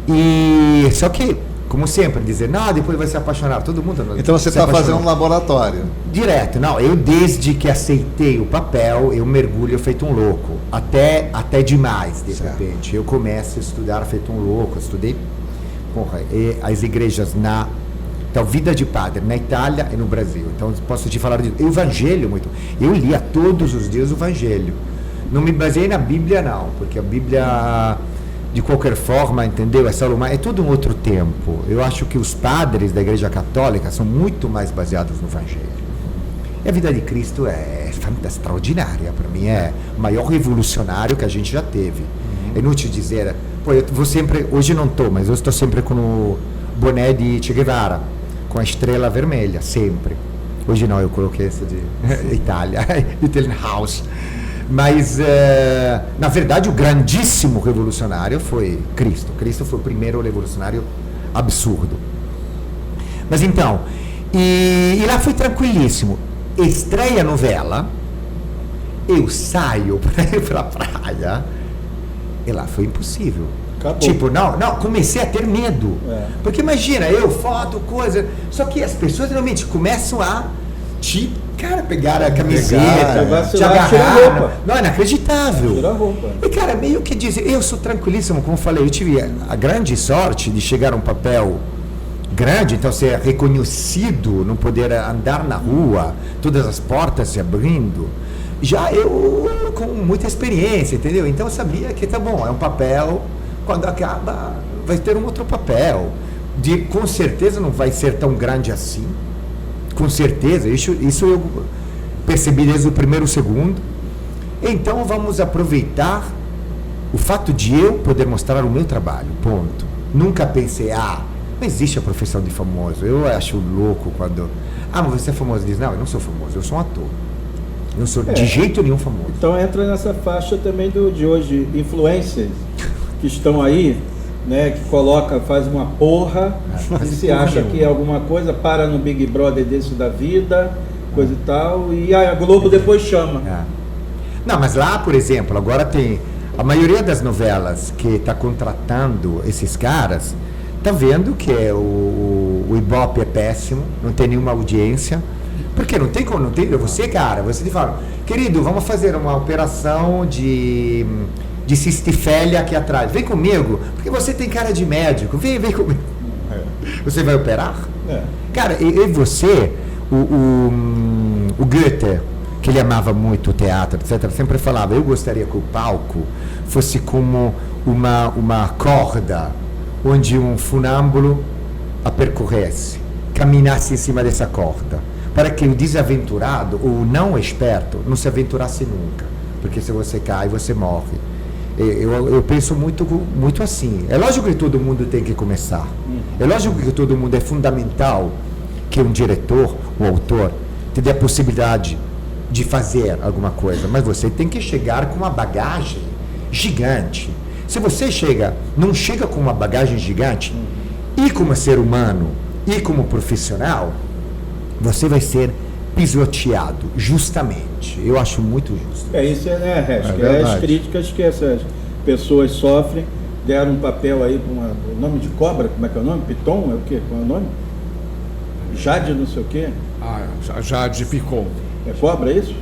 E só que, como sempre, dizer, não, depois vai se apaixonar, todo mundo. Então você está fazendo um laboratório. Direto, não, eu desde que aceitei o papel, eu mergulho feito um louco, até demais, de repente. Eu começo a estudar feito um louco, estudei as igrejas então, vida de padre na Itália e no Brasil. Então, posso te falar de Evangelho muito. Eu lia todos os dias o Evangelho. Não me baseei na Bíblia, não, porque a Bíblia, de qualquer forma, entendeu? É tudo um outro tempo. Eu acho que os padres da Igreja Católica são muito mais baseados no Evangelho. E a vida de Cristo é extraordinária. Para mim, é o maior revolucionário que a gente já teve. É inútil dizer, eu vou sempre, hoje não estou, mas eu estou sempre com o boné de Che Guevara, com a estrela vermelha, sempre. Hoje não, eu coloquei esse de Itália, Italian House. Mas, na verdade, o grandíssimo revolucionário foi Cristo. Cristo foi o primeiro revolucionário absurdo. Mas então, e lá foi tranquilíssimo. Estreia a novela, eu saio para ir para a praia, e lá foi impossível. Acabou. Tipo, não, comecei a ter medo. Porque imagina, eu foto, coisa. Só que as pessoas realmente começam a pegar a camiseta, te agarrar. Não, é inacreditável. Tirar a roupa. E, cara, meio que dizer, eu sou tranquilíssimo, como eu falei, eu tive a grande sorte de chegar a um papel grande, então ser reconhecido, não poder andar na rua, todas as portas se abrindo. Já eu, com muita experiência, entendeu? Então eu sabia que tá bom, é um papel. Quando acaba, vai ter um outro papel. Com certeza não vai ser tão grande assim. Com certeza. Isso eu percebi desde o primeiro segundo. Então vamos aproveitar o fato de eu poder mostrar o meu trabalho. Ponto. Nunca pensei, não existe a profissão de famoso. Eu acho louco quando... mas você é famoso. Diz, não, eu não sou famoso, eu sou um ator. Eu não sou de jeito nenhum famoso. Então entra nessa faixa também de hoje, influencers que estão aí, né, que faz uma porra, e se acha que é alguma coisa, para no Big Brother desse da vida, coisa e tal, e a Globo depois chama. Não, mas lá, por exemplo, agora tem a maioria das novelas que está contratando esses caras, tá vendo que o Ibope é péssimo, não tem nenhuma audiência, porque não tem você, cara, você te fala, querido, vamos fazer uma operação de cistifélia aqui atrás. Vem comigo, porque você tem cara de médico. Vem comigo. Você vai operar? Cara, e você, o Goethe, que ele amava muito o teatro, etc., sempre falava, eu gostaria que o palco fosse como uma corda onde um funâmbulo a percorresse, caminasse em cima dessa corda, para que o desaventurado, ou o não esperto, não se aventurasse nunca. Porque se você cai, você morre. Eu penso muito assim. É lógico que todo mundo tem que começar. É lógico que todo mundo é fundamental que um diretor, um autor, te dê a possibilidade de fazer alguma coisa. Mas você tem que chegar com uma bagagem gigante. Se você não chega com uma bagagem gigante, e como ser humano, e como profissional, você vai ser pisoteado, justamente. Eu acho muito justo. Isso as críticas que essas pessoas sofrem, deram um papel aí para o nome de cobra, como é que é o nome? Piton? É o quê? Qual é o nome? Jade não sei o quê. A Jade Picon. É cobra, é isso?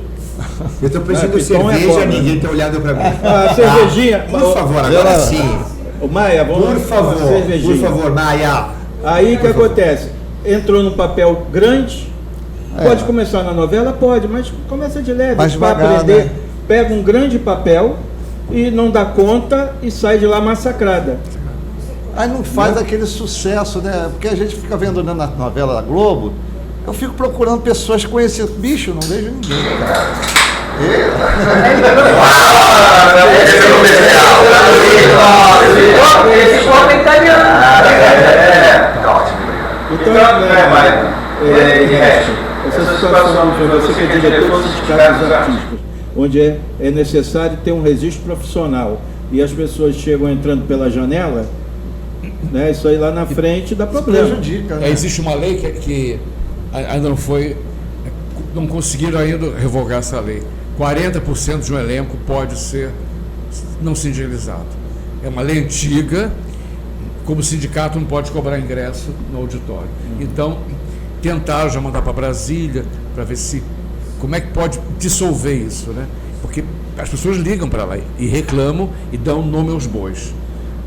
Eu tô pedindo Piton é cerveja, cobra. ninguém tá olhando pra mim. A cervejinha. Por favor, agora sim. Ô Maia, vamos Por uma favor, cervejinha. por favor, Maia. Aí o que acontece? Entrou num papel grande, pode começar na novela? Pode, mas começa de leve, Mais para devagar, aprender. né? Pega um grande papel e não dá conta e sai de lá massacrada. Aí não faz aquele sucesso, né? Porque a gente fica vendo na novela da Globo, eu fico procurando pessoas conhecidas. Bicho, não vejo ninguém, cara. Esse corpo é italiano. Tá ótimo. Então, essa situação de você que é diretor dos sindicatos artísticos, onde é necessário ter um registro profissional e as pessoas chegam entrando pela janela, né, isso aí lá na frente dá problema. Prejudica, né? Existe uma lei que ainda não conseguiram ainda revogar essa lei. 40% de um elenco pode ser não sindicalizado. É uma lei antiga, como o sindicato não pode cobrar ingresso no auditório. Então, tentaram já mandar para Brasília, para ver como é que pode dissolver isso, né? Porque as pessoas ligam para lá e reclamam e dão nome aos bois.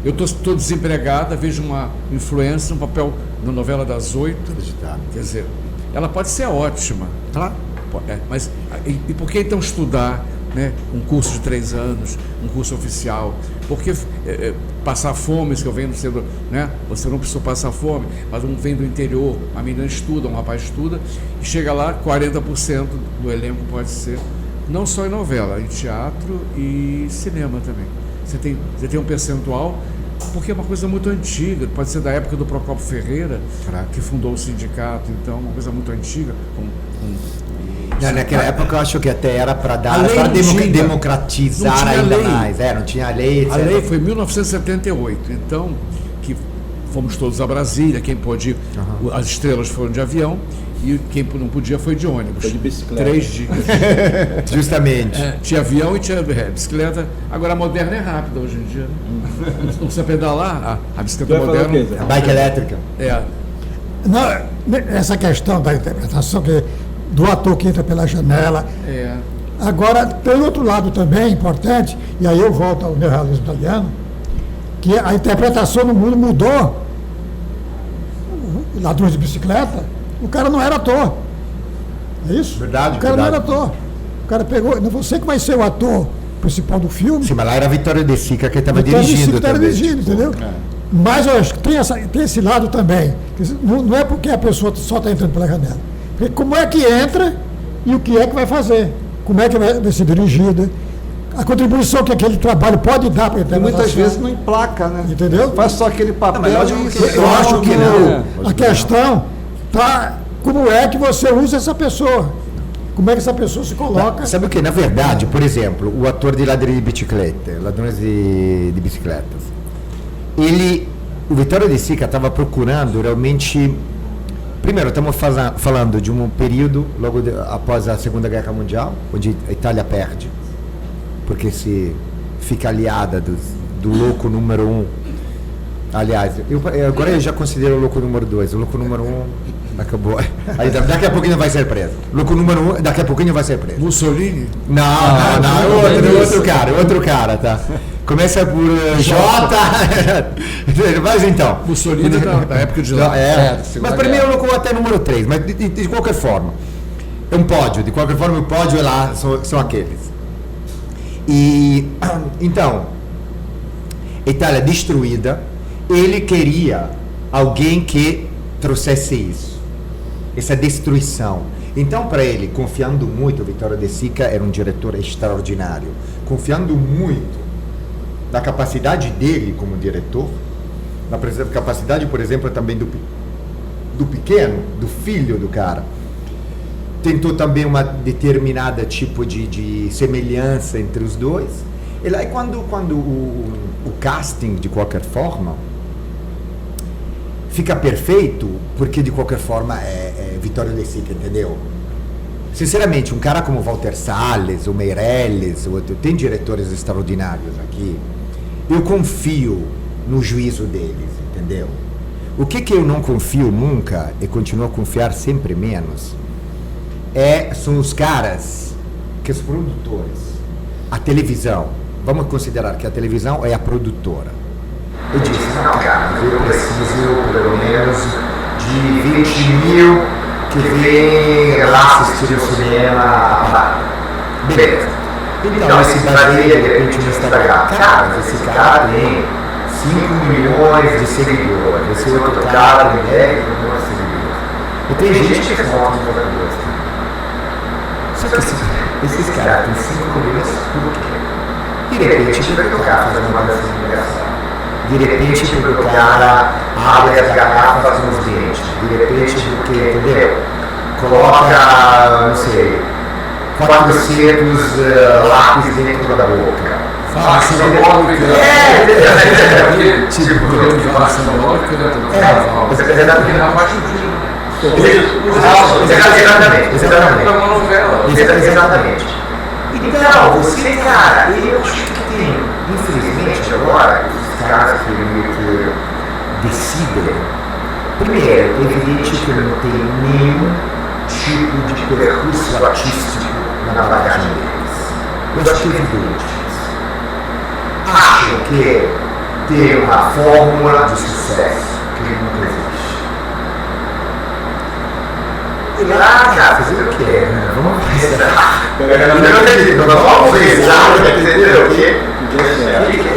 Eu estou desempregada, vejo uma influência, um papel na novela das 8, quer dizer, ela pode ser ótima, Claro. mas e por que então estudar, né, um curso de 3 anos, um curso oficial? Porque passar fome, isso que eu venho sendo, né, você não precisa passar fome, mas um vem do interior, a menina estuda, um rapaz estuda, e chega lá, 40% do elenco pode ser, não só em novela, em teatro e cinema também. Você tem um percentual, porque é uma coisa muito antiga, pode ser da época do Procópio Ferreira, que fundou o sindicato, então, uma coisa muito antiga. Naquela época eu acho que até era para A lei para antiga. democratizar Não tinha ainda lei. mais. Não tinha lei, etc. A lei foi em 1978, então, que fomos todos a Brasília, quem pôde ir, as estrelas foram de avião, e quem não podia foi de ônibus. Foi de bicicleta. 3 dias. Justamente. Tinha avião e tinha bicicleta. Agora a moderna é rápida hoje em dia. Né? Não precisa pedalar. A bicicleta Tu vai falar o moderna. quê, Zé? A bike elétrica. Não, essa questão da interpretação do ator que entra pela janela. Agora, tem outro lado também importante, e aí eu volto ao neorrealismo italiano, que a interpretação no mundo mudou. Ladrões de bicicleta, o cara não era ator. É isso? Verdade, O cara não era verdade. ator. O cara pegou, não, você que vai ser o ator principal do filme. Sim, mas lá era a Vitória de Sica que estava Então, dirigindo estava também. dirigindo, entendeu? Mas eu acho que tem esse lado também. Não é porque a pessoa só está entrando pela janela. Porque como é que entra e o que é que vai fazer? Como é que vai ser dirigida? A contribuição que aquele trabalho pode dar para a E interpretação. muitas vezes não emplaca, né? Entendeu? Faz só aquele papel. mas lógico e que eu acho que não. A questão tá como é que você usa essa pessoa. Como é que essa pessoa se coloca. Sabe o que? Na verdade, por exemplo, o ator de Ladrões de Bicicleta, Ladrões de Bicicletas, o Vitória de Sica estava procurando realmente. Primeiro, estamos falando de um período logo após a Segunda Guerra Mundial, onde a Itália perde, porque se fica aliada do louco número 1. Aliás, agora eu já considero o louco número 2. O louco número 1 acabou. Aí, daqui a pouquinho vai ser preso. O louco número 1, daqui a pouquinho vai ser preso. Mussolini? Não, outro cara, tá? Começa por J. Mas então. Mussolini da época de lá. Mas para mim eu coloco até número 3, mas de qualquer forma. É um pódio, de qualquer forma o pódio é lá, são aqueles. E então, Itália destruída, ele queria alguém que trouxesse isso, essa destruição. Então, para ele, confiando muito, Vitória de Sica era um diretor extraordinário, confiando muito na capacidade dele como diretor, na capacidade, por exemplo, também do pequeno, do filho do cara. Tentou também uma determinada tipo de semelhança entre os dois. E lá, quando o casting, de qualquer forma, fica perfeito, porque de qualquer forma é Vitória de Sica, entendeu? Sinceramente, um cara como Walter Salles, o Meirelles, tem diretores extraordinários aqui, eu confio no juízo deles, entendeu? O que eu não confio nunca e continuo a confiar sempre menos são os caras, que os produtores, a televisão. Vamos considerar que a televisão é a produtora. Eu disse, Não, cara, eu preciso pelo menos de 20 mil que vem lá assistir o cinema a parada. Beleza. Então, esse baseia de repente no Instagram. Cara, mas esse cara tem 5 milhões de seguidores. Esse outro cara tem 10 milhões de seguidores. E tem gente que são motivadores. Só que esses caras têm 5 milhões por quê? De repente, porque o cara faz uma dança engraçada. De repente porque o cara abre as garrafas nos dentes. De repente porque, entendeu? Coloca, não sei, 400 lápis dentro da boca. Fala simbólica. Tipo, fala simbólica, Exatamente. Então, você, cara, eu acho que tem, infelizmente agora, os caras que meio que decidem. Primeiro, é evidente que não tem nenhum tipo de percurso artístico na bagagem deles. Eu acho que é evidente isso. Acham que tem uma fórmula de sucesso que nunca existe. E lá, cara, fazer o quê? Vamos pensar. Vamos pensar, entendeu? O quê?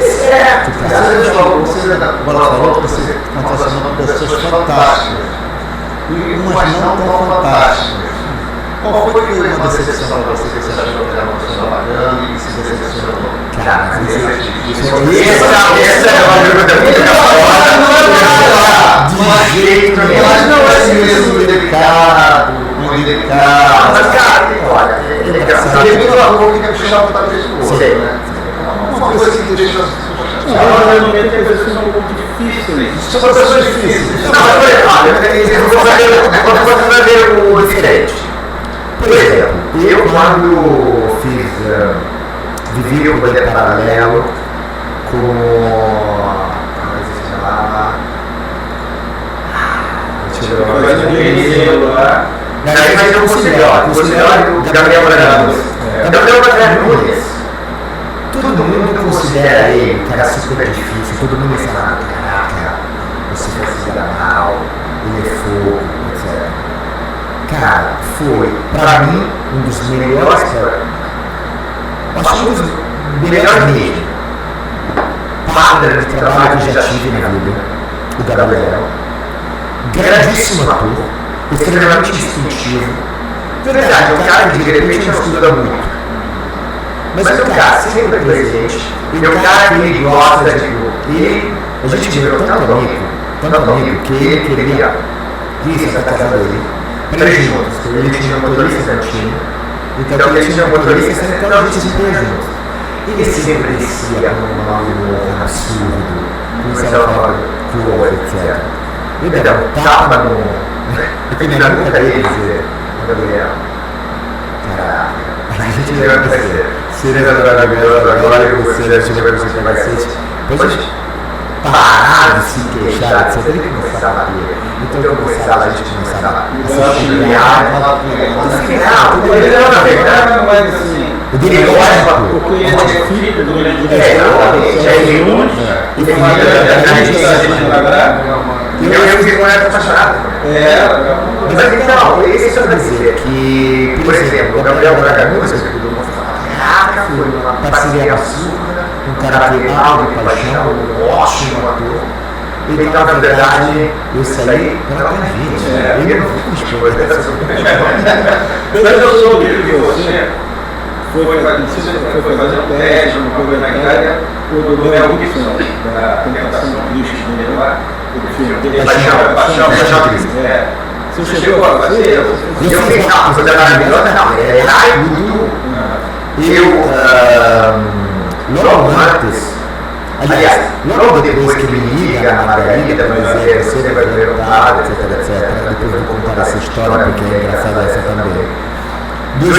Certo, cara. Você está falando de pessoas fantásticas. E umas não tão fantásticas. Qual foi uma decepção para você que você achou que era uma pessoa bacana e se decepcionou? Cara, essa é uma pergunta muito de jeito nenhum. Mas não é mesmo delicado, muito delicado. Mas, cara, olha, é engraçado. Ele viu a rua que quer puxar para trás do outro, né? Uma coisa que deixa as Agora, no momento, as pessoas são um pouco difíceis. São pessoas difíceis. Não, mas vou fazer o diferente. Por exemplo, eu quando vivi o poder paralelo com. Como é que se chamava? Mas eu considero o Gabriel Bragança. Gabriel Bragança Nunes. Todo mundo considera ele um cara super difícil, todo mundo fala, caraca, você vai se dar mal, ele é fogo, etc. Cara, foi, pra mim, um dos melhores, acho que um dos melhores mesmo, partner de trabalho que já tive na vida, o Gabriel. Grandíssimo ator, extremamente instintivo. Verdade, é um cara que de repente não estuda muito. Mas é um cara sempre presente, é um cara que ele gosta de. A gente virou tanto amigo, que ele queria ir para a casa dele, três juntos. Ele tinha um motorista no time, então ele tinha um motorista, então a gente se ia juntos. Ele sempre descia com um mau humor absurdo, começava a falar com etc. Ele dava um tapa no. Na boca dele e dizer: Gabriel, caraca, a gente vai crescer. Seria maravilhoso agora que você já chegou para você cacete. Depois parar de se queixar, etc. Ele começava a rir. Então a gente começava a se xingar. No final, ele não é assim. Ele gosta Porque ele é filho do exatamente. Aí ele une e tem uma eu fico com essa apaixonada. Mas então, isso é dizer que, por exemplo, o Gabriel Bragança, caraca, foi uma parceria absurda, um cara queimado de paixão, um ótimo ator. Então, na verdade, eu saí pela convite. Eu não fiz coisas. Mas eu soube que você foi fazer um teste, uma coisa na Itália, o do Mel Gibson, da Tentação Cristo, do filme Paixão Cristo. Você chegou a fazer? Eu fiz, não, coisa maravilhosa, não, é lá tudo. Logo antes, aliás, logo depois que me liga a Margarida para dizer você vai ver o lado, etc. Depois eu vou contar essa história porque é engraçada essa também. 3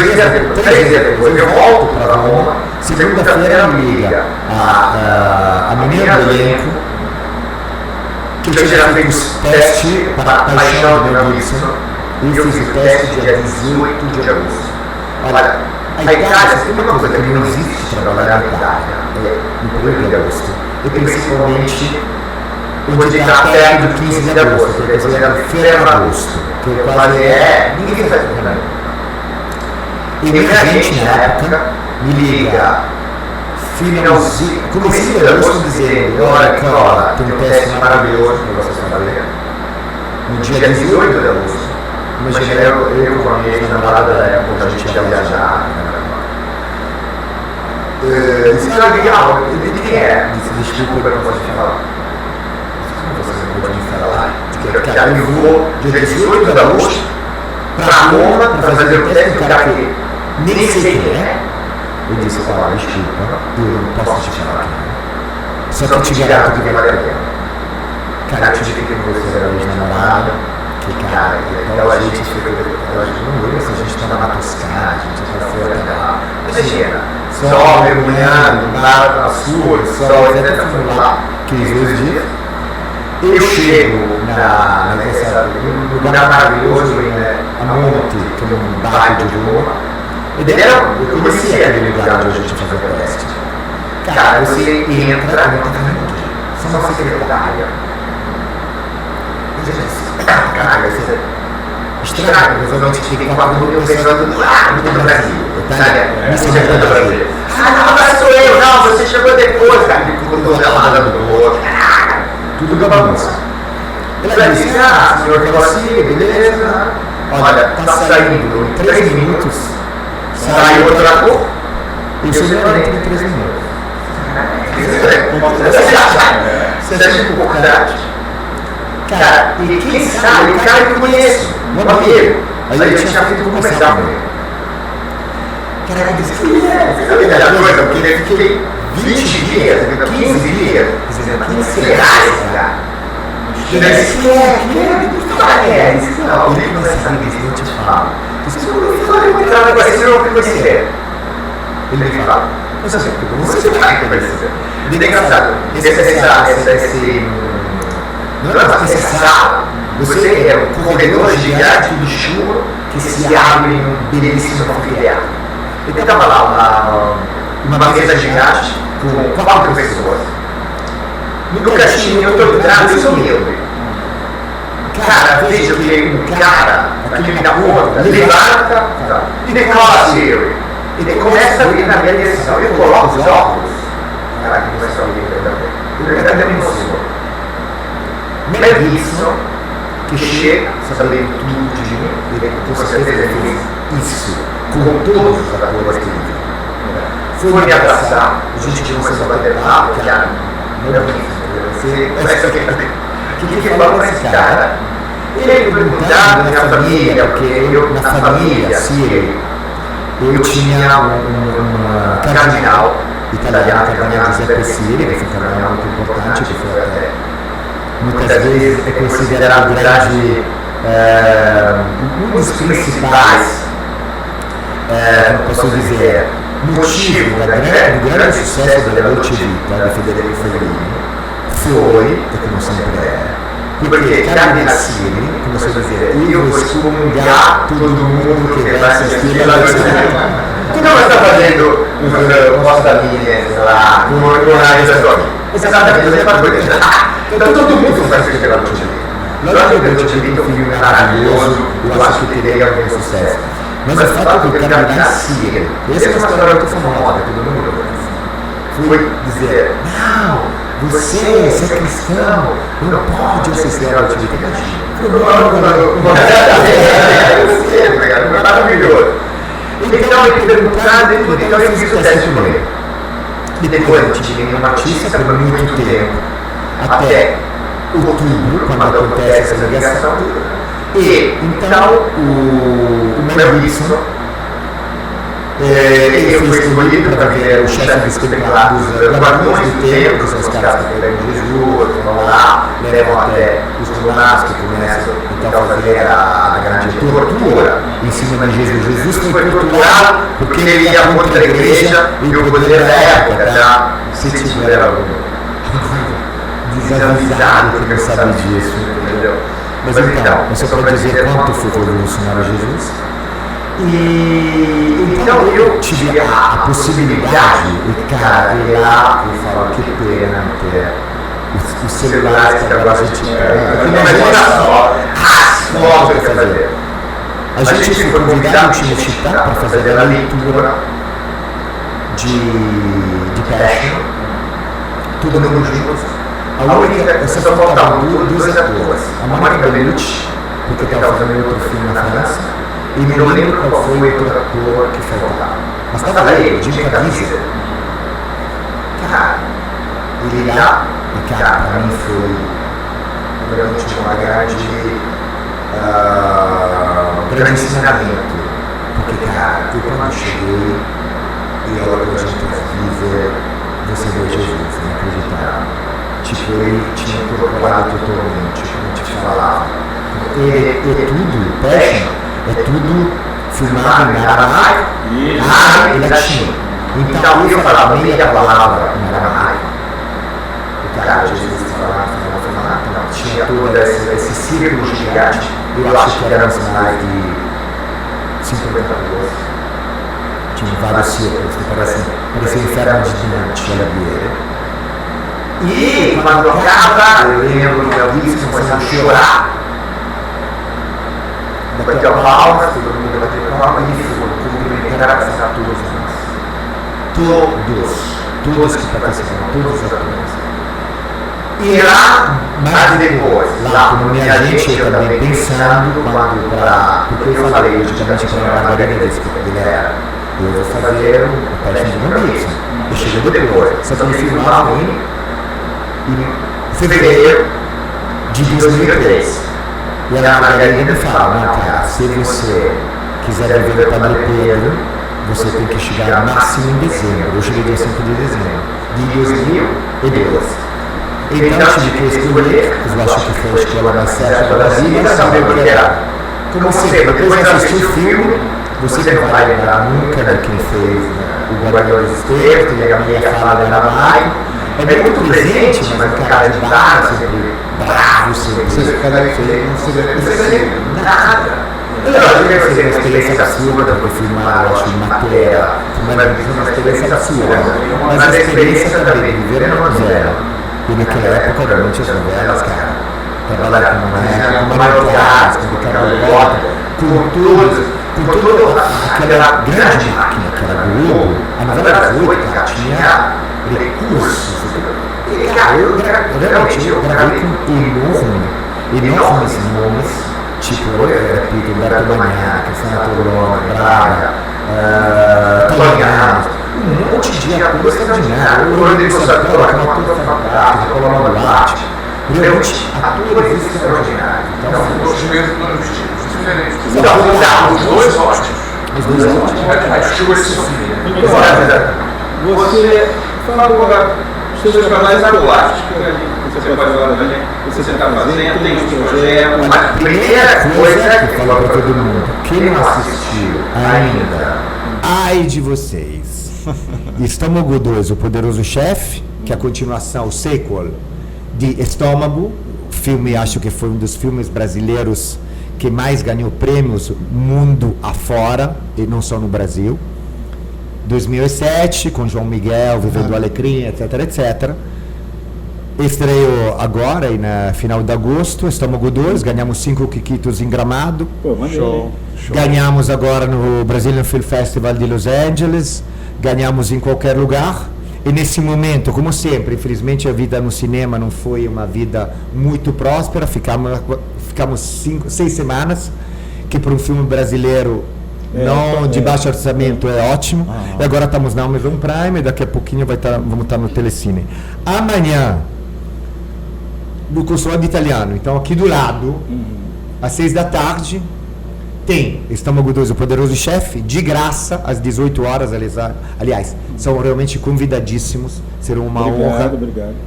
dias depois eu volto para Roma, segunda-feira me liga a menina do elenco, que eu tinha feito o teste para a paixão do Mel Gibson, e eu fiz o teste dia 18 de agosto. Olha, a Itália, tem uma coisa que não existe trabalhar na Itália, no período de agosto, e principalmente onde está perto do 15 de agosto, porque é considerado ferro agosto, que quase ninguém faz nada. E muita gente na época me liga, finalzinho, comecinho de agosto, dizendo: olha, Cola, tem um teste maravilhoso para vocês fazerem. No dia 18 de agosto, imagina eu com a minha ex-namorada da época, a gente ia viajar. Disse: ah, legal, quem é? Disse: desculpa, eu não posso te falar. Você não pode me falar. Cara, eu vou dia 18 de agosto para Roma para fazer o teste do cara que nem sei quem é. Eu disse: olha, desculpa, eu não posso te falar quem é. Só que te garanto que vale a pena. Cara, eu tive que você era ex-namorada, que cara, aquela gente ficou, não lembro se a gente estava na Toscana, a gente já foi até lá. Imagina, sol mergulhando, mar azul, sol, etc. Fomos lá aqueles 2 dias. Eu chego num lugar maravilhoso em Amonte, que é um bairro de Roma. Eu conhecia aquele lugar onde a gente fazia o teste. Cara, você entra, só uma secretária. Cara, você estranho, provavelmente tem 4.000 pessoas do Brasil. Itália, do Brasil. Ah, não sou eu, não, você chegou depois, cara. Ficou congelada do outro. Tudo bagunça. Ela disse: ah, senhor Rossi, beleza. Olha, tá saindo em 3 minutos. Sai outra cor. E o senhor entra em 3 minutos. Você acha importante? Cara, e quem sabe, o cara que eu conheço, um amigo. Aí eu tinha feito um comercial com ele. Cara, eu disse: sabe a melhor coisa? Porque eu fiquei 20 dias, 15 dias, dizendo: que será esse cara? Eu disse: que é? Ele disse: não, ele não vai saber disso, eu te falo. Eu não conhecer. Ele me fala: você vai conhecer. E é engraçado, essa sala, você é um corredor gigante de chuva que se abre em um belíssimo anfiteatro. Ele estava lá uma mesa gigante com 4 pessoas. No cantinho, eu estou entrando e humilde. Cara, veja que um cara, aquele na ponta, levanta e decola ele. Ele começa a vir na minha direção. Eu coloco os óculos. Cara, que começa a vir também. Eu ainda me emociono. Mel Gibson, que chega sabendo tudo de mim, ele com certeza fez isso com todos os atores que ele viu. Foi me abraçar, a gente começou a bater papo, que era Mel Gibson. Você começa a ver o que falou com esse cara. Ele perguntava na minha família, porque eu, na família síria, eu tinha um cardinal italiano, cardinal Giuseppe Siri, que foi um cardinal muito importante, que foi até muitas vezes é considerado grande, um dos principais, como posso dizer, motivo do grande sucesso da Dolce Vita, de Federico Fellini, foi, e como sempre é, porque Cardinal Siri começou a dizer: eu vou excomungar todo mundo que vai assistir a Dolce Vita. Tu não está fazendo posta-linhas lá, com horários da sua vida. Exatamente, você vai poder. Então todo mundo vai assistir a Dolce Vita. Lógico que a Dolce Vita é um filme maravilhoso, eu acho que teria algum sucesso. Mas o fato do Cardinal Siri, essa é uma história muito famosa, todo mundo foi dizer: não, você é cristão, não pode assistir a Dolce Vita. Maravilhoso. Então ele perguntava, então eu fiz o teste com ele. E depois a gente tinha uma notícia por muito tempo, até outubro, quando acontece essa ligação. E então o Mel Gibson, ele foi escolhido para ver o chefe dos templários, dos guardiões do templo, que são os caras que pegam Jesus, vão lá, levam até os romanos que começam então a fazer a grande tortura em cima de Jesus. Jesus foi torturado porque ele ia contra a igreja e o poder da época, tá? Se tiver algum desavisado que não sabe disso, entendeu? Mas então, é só para dizer quanto foi revolucionário Jesus. E então eu tive a possibilidade, e cara, ir lá e falar que pena não ter os celulares que agora a gente fotos para fazer. A gente foi convidado, tinha Chitá para fazer a leitura de Passion, todo mundo juntos. A única, só faltavam dois atores, a Mônica Bellucci, porque estava fazendo outro filme na França, e não lembro qual foi o outro ator que faltava. Mas estava ele, Jim Caviezel. Cara, ele lá, e cara, para mim foi realmente uma grande ensinamento. Porque, cara, eu quando cheguei, e a hora que a gente vive, você vê Jesus, inacreditável. Tipo, ele tinha incorporado totalmente, como eu te falava. É tudo, Passion, é tudo filmado em aramaico, árabe e latino. Então eu falava meia palavra em aramaico. O cara Jesus falava, não, tinha todo esse círculo gigante. Eu acho que éramos mais de 50 pessoas. Tinha vários círculos que pareciam inferno de Dante, Alighieri. E quando acaba, eu lembro que alguém começou a chorar. Bateu palmas, todo mundo bateu palmas e foi cumprimentar a todos nós. Todos que participaram, todos os atores. E lá, mas depois, lá como minha gente, eu também pensando porque eu falei logicamente para a Margarida disse que ele era, eu vou fazer o Passion de Mel Gibson. Eu cheguei depois, só que ele filmava em fevereiro de 2003. E a Margarida me fala, não, cara, se você quiser viver o Padre Pedro, você tem que chegar no máximo em dezembro. Eu cheguei dia 5 de dezembro de 2002. Então tive que escolher, eu acho que foi a escola mais certa do Brasil, e saber o que era. Como sempre, depois de assistir o filme, você não vai lembrar nunca de quem fez o Guardião dos Esteiros, que a minha fala da Aramaico. É muito presente, mas um cara de barra, sempre bravo, sempre. Você fica feio, não se nada. Eu tive uma experiência absurda, porque filmar, eu acho, matéria, uma experiência absurda. Mas a experiência também de viver na novela. E naquela época, realmente, as novelas, cara, trabalhar com Maiogadas, com Ricardo Bota, com toda aquela grande máquina que era Globo, a novela das 8, cara, tinha recursos. E, cara, eu gravei com enormes nomes, tipo, eu repito, Humberto Maniaca, Santa Torona, Braga, Tonianos, um monte de atores extraordinários. O Rodrigo Santoro, que é um ator fantástico, Colombo Duarte, realmente atores extraordinários. Então, os mesmos diferentes. Então, os dois ótimos. Os dois ótimos. Acho que esse você falou os seus trabalhos artísticos, você pode falar também, você está fazendo, tem os projetos. A primeira coisa que falo para todo mundo, quem não assistiu ainda, ai de vocês. Estômago 2, o Poderoso Chefe, que é a continuação, o sequel de Estômago, filme, acho que foi um dos filmes brasileiros que mais ganhou prêmios mundo afora, e não só no Brasil. 2007, com João Miguel, Vivendo o Alecrim, etc, etc. Estreou agora, e na final de agosto, Estômago 2, ganhamos 5 Quiquitos em Gramado. Show. Ganhamos agora no Brazilian Film Festival de Los Angeles, ganhamos em qualquer lugar. E nesse momento, como sempre, infelizmente a vida no cinema não foi uma vida muito próspera, ficamos 6 semanas, que para um filme brasileiro de baixo orçamento é ótimo. E agora estamos na Amazon Prime, e daqui a pouquinho vamos estar no Telecine. Amanhã, no Consulado Italiano, então aqui do lado, às 6 da tarde, tem Estômago 2, o Poderoso Chefe, de graça, às 18 horas, aliás, são realmente convidadíssimos, será uma honra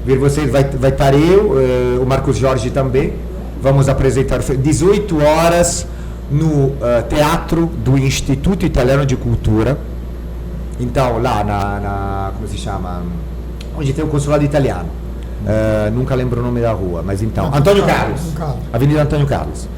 ver vocês, vai estar eu, o Marcos Jorge também, vamos apresentar 18 horas no Teatro do Instituto Italiano de Cultura, então lá como se chama, onde tem o Consulado Italiano. Nunca lembro o nome da rua, mas então. Antônio Carlos. Avenida Antônio Carlos.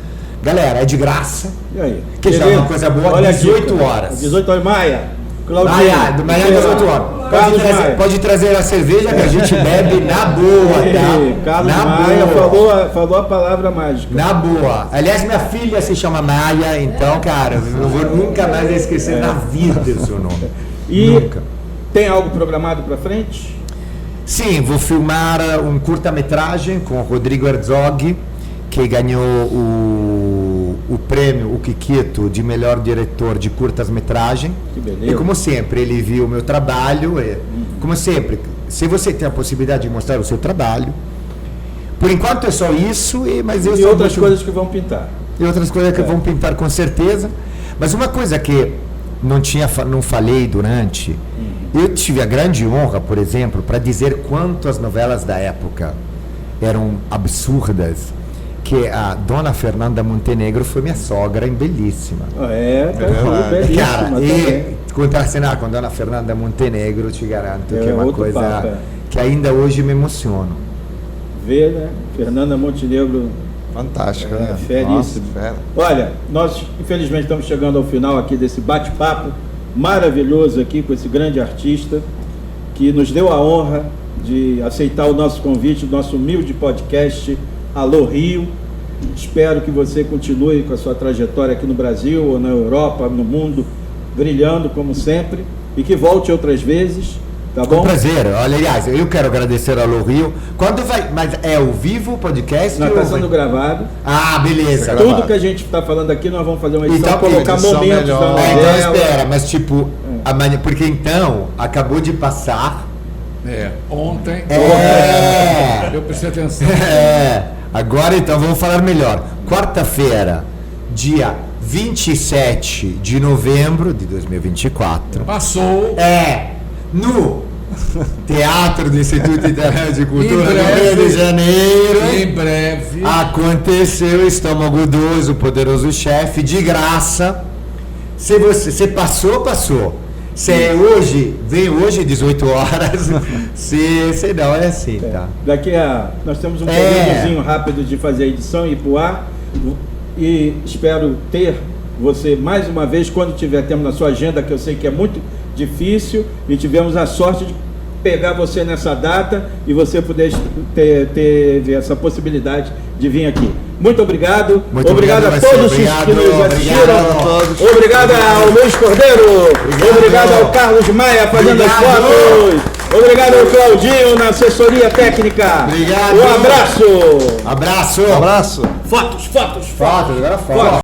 Galera, é de graça. E aí? Que já é uma coisa boa, Olha 18 aqui, horas. 18 horas, Maia. Maia, 18 horas. Pode trazer a cerveja que a gente bebe na boa, tá? Carlos na Maia boa. falou a palavra mágica. Na boa. Aliás, minha filha se chama Maia, então, cara, eu não vou nunca mais esquecer na vida o seu nome. E nunca. Tem algo programado para frente? Sim, vou filmar um curta-metragem com o Rodrigo Herzog, que ganhou o prêmio, o Kikito, de melhor diretor de curtas-metragem. Que beleza. E como sempre, ele viu o meu trabalho. Como sempre, se você tem a possibilidade de mostrar o seu trabalho, por enquanto é só isso, mas eu E outras coisas que vão pintar. E outras coisas que vão pintar com certeza. Mas uma coisa que não falei durante, eu tive a grande honra, por exemplo, para dizer quanto as novelas da época eram absurdas, que a Dona Fernanda Montenegro foi minha sogra em Belíssima. Belíssima. Cara, e contracenar com a Dona Fernanda Montenegro, te garanto que é uma coisa papo, que ainda hoje me emociono. Ver, né? Fernanda Montenegro. Fantástica, né? Feríssimo. Nossa, fera. Olha, nós infelizmente estamos chegando ao final aqui desse bate-papo maravilhoso aqui com esse grande artista que nos deu a honra de aceitar o nosso convite, o nosso humilde podcast Alô Rio. Espero que você continue com a sua trajetória aqui no Brasil ou na Europa, no mundo, brilhando como sempre, e que volte outras vezes, tá bom? Com prazer. Olha, aliás, eu quero agradecer ao Alô Rio. Quando vai? Mas é ao vivo o podcast? Não, está sendo gravado. Ah, beleza. Tudo que a gente está falando aqui, nós vamos fazer uma edição, Então, colocar edição momentos melhor. da novela. Então espera, mas tipo, porque então acabou de passar. Ontem. Eu prestei atenção. Agora então vamos falar melhor. Quarta-feira, dia 27 de novembro de 2024. Passou. No Teatro do Instituto Italiano de Cultura Em do breve. Rio de Janeiro. Em breve. Aconteceu Estômago 2, o Poderoso Chefe, de graça. Se você passou. Se é hoje, vem hoje 18 horas. Se não, é assim, tá? Nós temos um períodozinho rápido de fazer a edição e ir pro ar. E espero ter você mais uma vez, quando tiver tempo na sua agenda, que eu sei que é muito difícil, e tivemos a sorte de pegar você nessa data e você poder ter essa possibilidade de vir aqui. Muito obrigado. Obrigado a todos que nos assistiram. Obrigado ao Luiz Cordeiro. Obrigado ao Carlos Maia fazendo as fotos. Obrigado ao Claudinho na assessoria técnica. Obrigado. Um abraço. Abraço. Fotos. Agora foto.